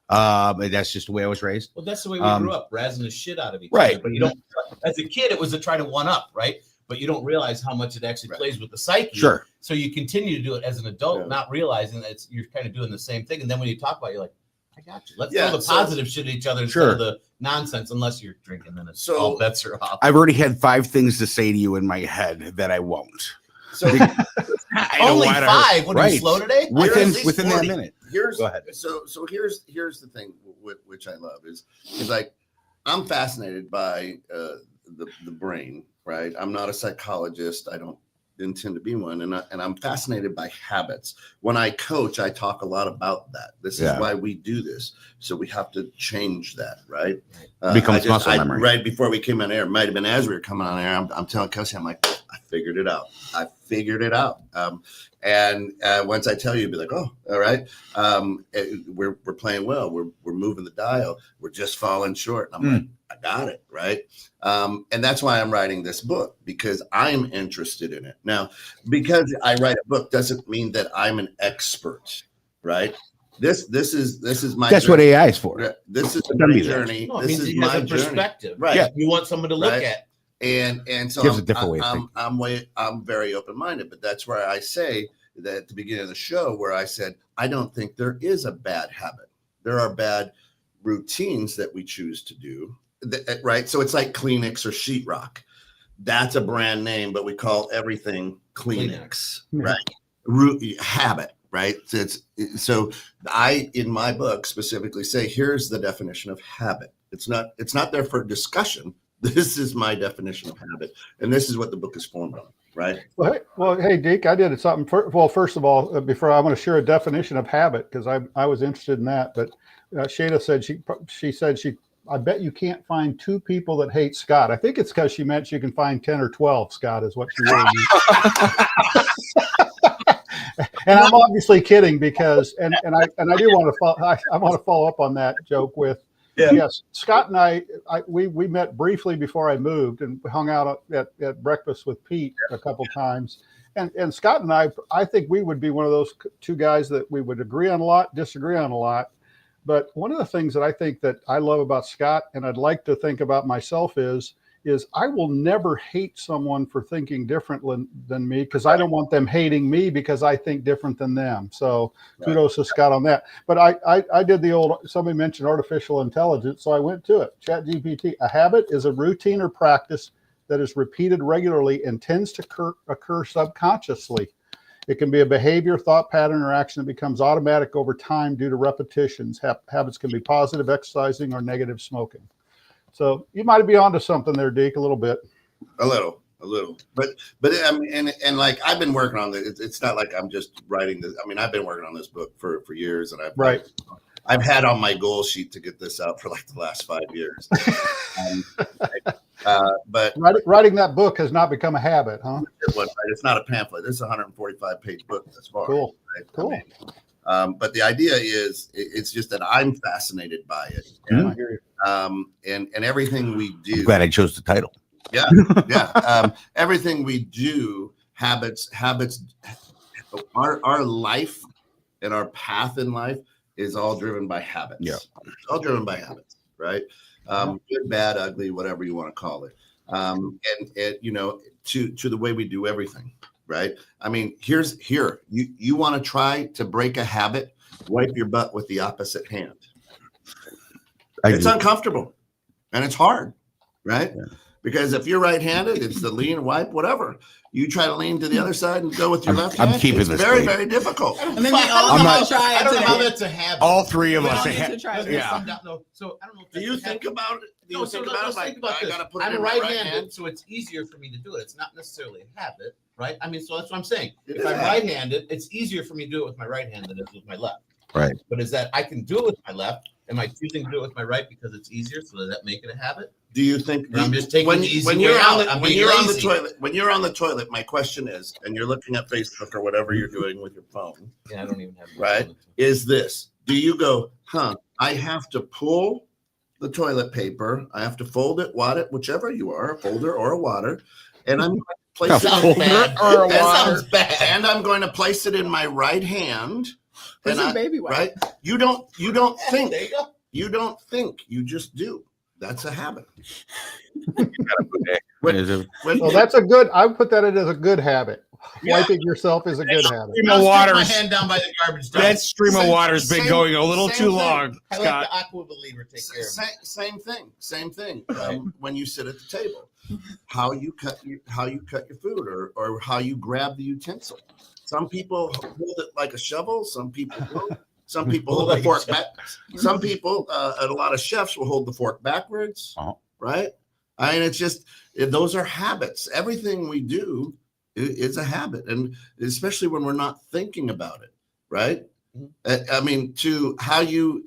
And that's just the way I was raised. Well, that's the way we grew up, razzing the shit out of each Right. other. But you don't, as a kid, it was to try to one up, right? But you don't realize how much it actually Right. plays with the psyche. Sure. So you continue to do it as an adult, Yeah. not realizing that you're kind of doing the same thing. And then when you talk about it, you're like, I got you. Let's Yeah, throw the so- positive shit at each other instead Sure. of the nonsense, unless you're drinking, then it's So- all bets are off. I've already had 5 things to say to you in my head that I won't. So I don't Only wanna- 5 when right. you're slow today? Within At least within that 40. minute. here's Go ahead. So here's the thing which I love is like I'm fascinated by the brain, right? I'm not a psychologist. I don't intend to be one, and I'm fascinated by habits. When I coach, I talk a lot about that. This Yeah. is why we do this. So we have to change that, right? Becomes muscle memory. Right before we came on air, it might have been as we were coming on air. I'm telling Kelsey, I'm like, I figured it out. And once I tell you, be like, oh, all right, we're playing well. We're moving the dial. We're just falling short. And I'm like, I got it, right? And that's why I'm writing this book, because I'm interested in it. Now, because I write a book doesn't mean that I'm an expert, right? This is my That's what journey. AI is for. This is Don't my be that. journey. No, it This means is you have my a journey. perspective. Right. Yeah. You want someone to look Right. at. And so Gives a different way of thinking. I'm very open-minded, but that's where I say that at the beginning of the show, where I said, I don't think there is a bad habit. There are bad routines that we choose to do, right? So it's like Kleenex or sheetrock. That's a brand name, but we call everything Kleenex, right? Habit, right? So I, in my book, specifically say, here's the definition of habit. It's not there for discussion. This is my definition of habit, and this is what the book is formed on, right? Well, hey, Deke, I did something. First of all, before I want to share a definition of habit, because I was interested in that. But Shada said I bet you can't find 2 people that hate Scott. I think it's because she meant you can find 10 or 12. Scott is what she really means. And I'm obviously kidding because, and I do want to follow up on that joke with. Yeah. Yes, Scott and I we met briefly before I moved and hung out at breakfast with Pete a couple times. And Scott and I think we would be one of those 2 guys that we would agree on a lot, disagree on a lot. But one of the things that I think that I love about Scott, and I'd like to think about myself, is I will never hate someone for thinking different than me, because I don't want them hating me because I think different than them. So kudos to Scott on that. But I did the old, somebody mentioned artificial intelligence, so I went to it. ChatGPT. A habit is a routine or practice that is repeated regularly and tends to occur subconsciously. It can be a behavior, thought pattern, or action that becomes automatic over time due to repetitions. Habits can be positive, exercising, or negative, smoking. So you might be onto something there, Deke, a little bit. A little, but I mean, and like I've been working on this. It's not like I'm just writing this. I mean, I've been working on this book for years, and I've had on my goal sheet to get this out for like the last 5 years. But Writing that book has not become a habit, huh? it's not a pamphlet. It's a 145-page book thus far. Cool. Right? Cool. I mean, but the idea is, it's just that I'm fascinated by it, I hear you. and everything we do. I'm glad I chose the title. Yeah. Everything we do, habits, our life and our path in life is all driven by habits. Yeah. It's all driven by habits, right? Good, bad, ugly, whatever you want to call it. And to the way we do everything, right? I mean, you want to try to break a habit, wipe your butt with the opposite hand. It's uncomfortable and it's hard, right? Because if you're right-handed, it's the lean, wipe, whatever. You try to lean to the other side and go with your left I'm hand. keeping it's this very, clean. very difficult. And then we all I'm need not- to try I it don't know how today. that's a habit. All three of We us. all need ha- to try it. yeah. So I don't know. If Do that's you a think habit. about it? Do you No, think so about let's it? think about I this. gotta put it I'm in my right right-handed, hand. so it's easier for me to do it. It's not necessarily a habit, right? I mean, so that's what I'm saying. It If is a I'm habit. right-handed, it's easier for me to do it with my right hand than it is with my left. Right. But is that I can do it with my left? Am I choosing to do it with my right because it's easier? So does that make it a habit? Do you think Or I'm just taking when, the easy when way you're out. on the I'm when being you're on the lazy. toilet when you're on the toilet, my question is, and you're looking at Facebook or whatever you're doing with your phone, Yeah, I don't even have. Right. is this: do you go, I have to pull the toilet paper, I have to fold it, wad it, whichever you are, a folder or a water, and I'm going to place A it folder bad. or a That water. sounds bad. and I'm going to place it in my right hand. It's And a I, baby wipe. right? You don't think. There you go. You don't think. You just do. That's a habit. Is it- When- Well, that's a good. I would put that in as a good habit. Yeah. Wiping yourself is a good habit. Stream I'll of stick water. my hand down by the garbage dump. That stream of Same- water's been same- going a little same too thing. long, I Scott. let the aqua believer take care of me. Same thing. Right. When you sit at the table, how you cut your food, or how you grab the utensil. Some people hold it like a shovel. Some people don't. Some people hold the Like a fork back. Some people, and a lot of chefs will hold the fork backwards. Uh-huh. Right. I mean, it's just those are habits. Everything we do is a habit, and especially when we're not thinking about it. Right. I mean, to how you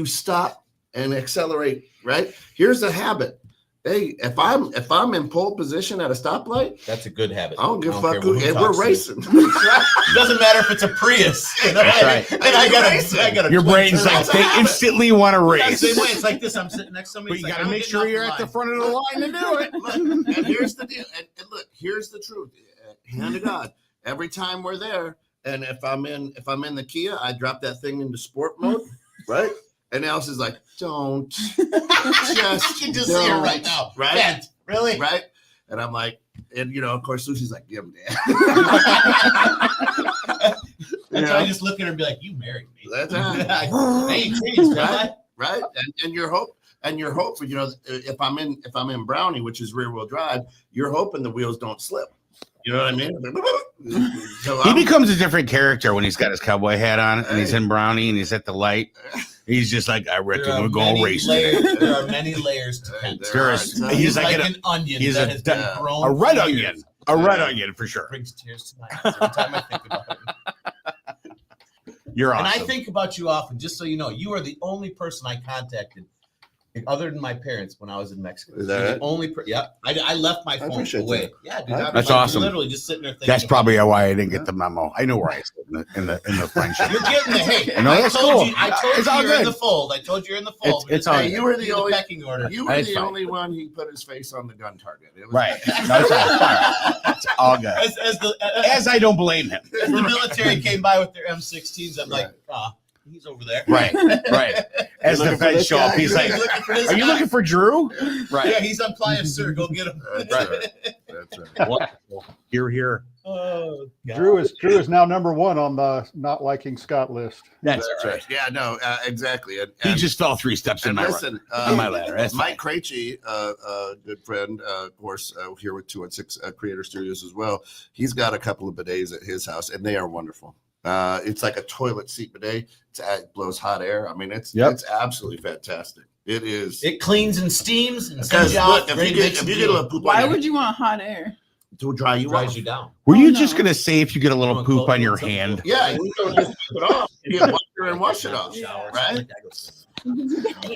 stop and accelerate. Right. Here's a habit. Hey, if I'm in pole position at a stoplight, That's a good habit. I don't give a fuck care who, who and we're talks to. racing. It doesn't matter if it's a Prius. You know, Right. and I got Your brain's like That's a they habit. instantly want to race, Same way. It's like this. I'm sitting next to somebody. but you it's like, got to I'm make getting sure off you're at the line. front of the line to do it. Look, and here's the deal. And look, here's the truth. Hand to God. Every time we're there, and if I'm in the Kia, I drop that thing into sport mode, right? And Alice is like, "Don't You can just see her right now. Right? Bent. Really? right?" And I'm like, and of course, Susie's like, "Give him, Dad." And so I just look at her and be like, "You married me." That's right. I ain't changed, have I? Right? And your hope, if I'm in Brownie, which is rear wheel drive, you're hoping the wheels don't slip. You know what I mean? So He I'm- becomes a different character when he's got his cowboy hat on and he's in Brownie and he's at the light. He's just like, I reckon we're going racing. There are many layers to Pence. There is- There are. he's He's like like an- an onion he's that a has been d- grown. A red for onion. years. A red onion for sure. Brings tears to my eyes every time I think about it. You're And awesome. I think about you often, just so you know, you are the only person I contacted, other than my parents, when I was in Mexico. Is that You're the right? only I left my phone appreciate away. that. Yeah, dude. I- I was That's like, awesome. Literally just sitting there thinking. That's about probably why I didn't get the memo. I know where I sit in the friendship. You're getting the hey. No, I that's told cool. you. I told It's you all you're in good. the fold. I told you you're in the fold. It's We're all just good. You were the do only- pecking order. You were That's the fine. only one he put his face on the gun target. It was- Right. No, it's all fine. It's all good. As I don't blame him. As the military came by with their M16s, I'm like, Right. ah, he's over there. Right. Right. As the looking for feds this show up, guy? he's like, He's looking for this are you guy. looking for Drew? Yeah, Right. he's on pliers, sir. Go get him. That's right. That's right. Wonderful. Here. Oh, God. Drew is now number one on the not liking Scott list. That's That's right. right. Yeah, no, exactly. And, He just fell 3 steps in and my listen, on my ladder. That's Mike Krejci, good friend, of course, here with 216 Creator Studios as well. He's got a couple of bidets at his house, and they are wonderful. It's like a toilet seat bidet. It blows hot air. I mean, it's absolutely fantastic. It is. It cleans and steams and Because sends you look, out. if ready you to get make a some little deal. poop Why on would you want hot air? to dry you Drives off. you down. Were you Oh, just no. going to say if you get a little Come on, poop Chloe, on your something hand? cool. Yeah, you don't just put it off. You get water and wash it off, right?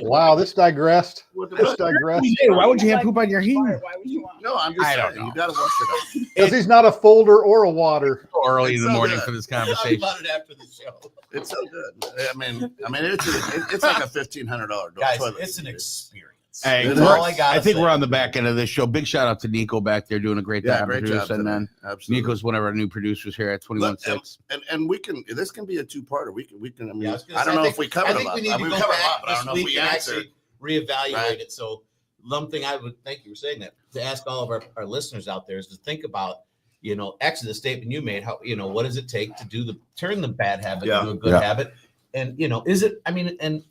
Wow, this digressed. What the- This digressed. Hey, why would you have poop on your Why, hand? why would you want? No, I'm just I don't saying, know. you got to wash it off. Because he's not a folder or a water. Early It's in the so morning good. for this Talk conversation. about it after the show. It's so good. I mean, it's like a $1,500 Guys, toilet it's an seat. experience. Hey, That's we're- all I gotta I think say. we're on the back end of this show. Big shout out to Nico back there doing a great Yeah, job. great job. producing, man. Absolutely. Nico's one of our new producers here at 21.6. And this can be a two-parter. We can. I mean, Yeah, I was gonna I say, don't know think- if we covered I think a lot. we need to We've go covered a back lot, but I this don't know if week we and answered. actually reevaluate Right. it. So, one thing I would thank you for saying that to ask all of our listeners out there is to think about, actually the statement you made. How what does it take to turn the bad habit Yeah. into a good Yeah. habit? And is it? I mean, and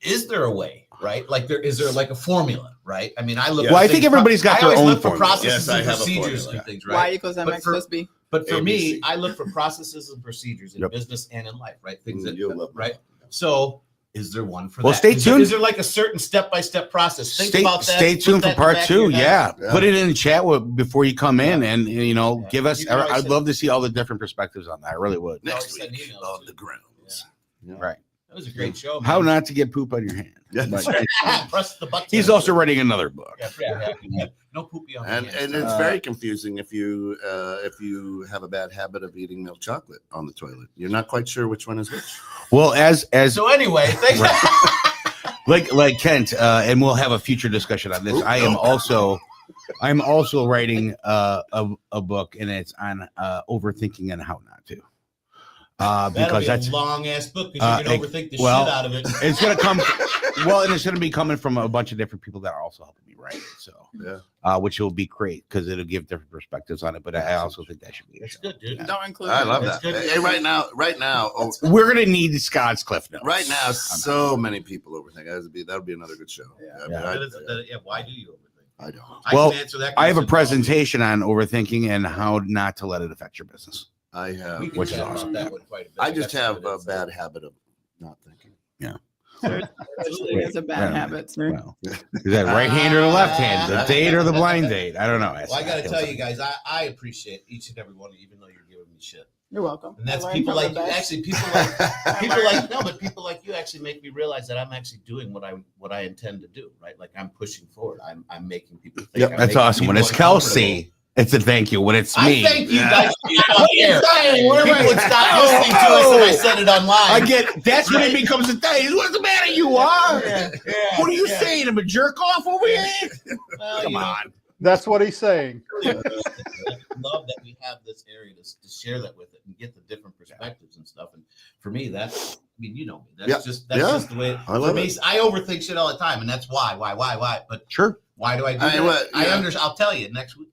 is there a way? right? Like is there like a formula, right? I mean, I look. Well, at I think things- everybody's got I their always own look for formula. processes Yes, I and have a procedures formula. and things, Y right? equals But MX plus B. But for ABC. me, I look for processes and procedures in Yep. business and in life, right? Things that, You'll love that. right? So is there one for Well, that? stay tuned. Is there like a certain step-by-step process? Think about that. Stay put tuned that for in the part back of your 2. head. Yeah. Yeah. Put it in the chat before you come in, Yeah. and Yeah. give us. You can always I'd send- love to see all the different perspectives on that. I really would. Always Next send week emails on too. the grounds. Right. That was a great show. How man. not to get poop on your hand. Yeah. But Press the button. he's also writing another book. Yeah. No poopy on And the hands. it's very confusing if you have a bad habit of eating milk chocolate on the toilet. You're not quite sure which one is which. Well, as So anyway, thanks. like Kent, and we'll have a future discussion on this. Ooh, I'm no. also writing a book, and it's on overthinking and how not to. That'll Because be that's a long ass book because you're gonna overthink the well, shit out of it. it's gonna come well, and it's gonna be coming from a bunch of different people that are also helping me write it. So Yeah. which will be great because it'll give different perspectives on it. But I also think that should be a It's show. good, dude. Don't include. I love That's that. good. Hey, right now, We're gonna need Scott's Cliff Notes. right now, so many people overthink. That'll be another good show. Yeah. I mean, Yeah, why do you overthink? I don't. Well, can answer that I have a question. presentation on overthinking and how not to let it affect your business. I have. We can Which is chat about awesome. that one quite a bit. I just That's have what a it is. bad habit of not thinking. Especially as a bad Yeah. habit, sir. Well, is that right hand or the left hand? The date or the blind date? I don't know. Well, I got to tell you guys, I appreciate each and every one of you, even though you're giving me shit. You're welcome. And that's I learned people from like the you. best. Actually, people like you actually make me realize that I'm actually doing what I intend to do. Right, like I'm pushing forward. I'm making people think. Yep, I'm That's making awesome. When people it's Kelsey, it's a thank you. When it's me, I thank you Yeah. guys for being on air. People would stop listening to us if I said it online. I get that's when it becomes a thing. What's the matter? You are? Yeah, What are you yeah. saying? I'm a jerk off over here? Well, Come you know, on. That's what he's saying. I love that we have this area to share that with it and get the different perspectives and stuff. And for me, that's, I mean, you know me. That's Yeah. just the way. I love for me, it. I overthink shit all the time, and that's why. But Sure. why do I do I- that? well, I yeah. understand. I'll tell you next week.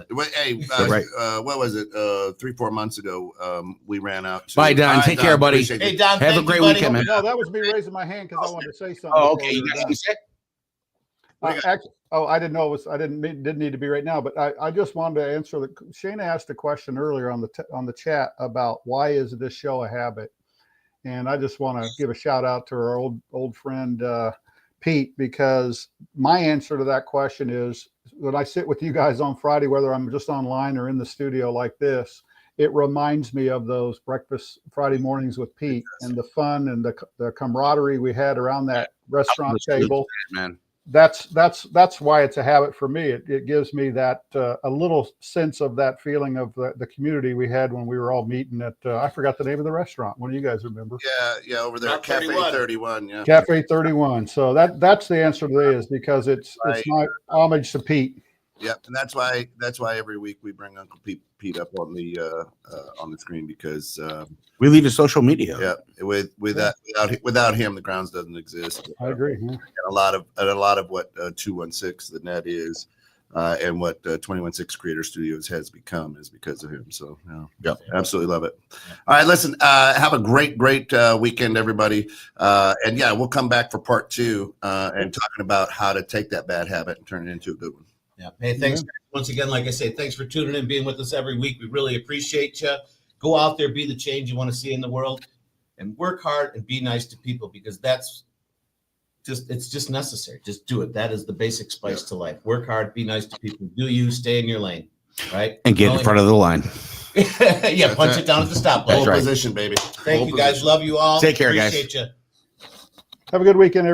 Wait, hey, Right. what was it? 3-4 months ago, we ran out. To, Bye, Don. Take care, buddy. Appreciate Hey you. Don, Have a thank great you, buddy. weekend, man. No, that was me raising my hand because I wanted to say something. Oh, before okay. we You were got done. something to say? I didn't know it was. Didn't need to be right now. But I just wanted to answer the. Shana asked a question earlier on the chat about why is this show a habit, and I just want to give a shout out to our old friend Pete, because my answer to that question is when I sit with you guys on Friday, whether I'm just online or in the studio like this, it reminds me of those breakfast Friday mornings with Pete and the fun and the camaraderie we had around that restaurant table. Man. That's why it's a habit for me. It gives me that a little sense of that feeling of the community we had when we were all meeting at I forgot the name of the restaurant. One of you guys remember? Yeah, over there, Not Cafe 31. 31. Yeah. Cafe 31. So that's the answer to this, because it's my homage to Pete. Yeah, and that's why every week we bring Uncle Pete up on the screen, because We leave his social media. yeah, without him the grounds doesn't exist. I agree. Yeah. And a lot of what 216 the net is, and what 216 Creator Studios has become is because of him. So yeah, absolutely love it. All right, listen, have a great weekend, everybody, and yeah, we'll come back for part 2 and talking about how to take that bad habit and turn it into a good one. Yeah. Hey, thanks once again. Like I say, thanks for tuning in, being with us every week. We really appreciate you. Go out there, be the change you want to see in the world, and work hard and be nice to people, because it's just necessary. Just do it. That is the basic spice to life. Work hard, be nice to people. Do you stay in your lane, right? And get in front of the line. Yeah, punch it down at the stop Pole line. right. position, baby. Thank Pole you guys. position. Love you all. Take care, guys. Appreciate you. Have a good weekend, everybody.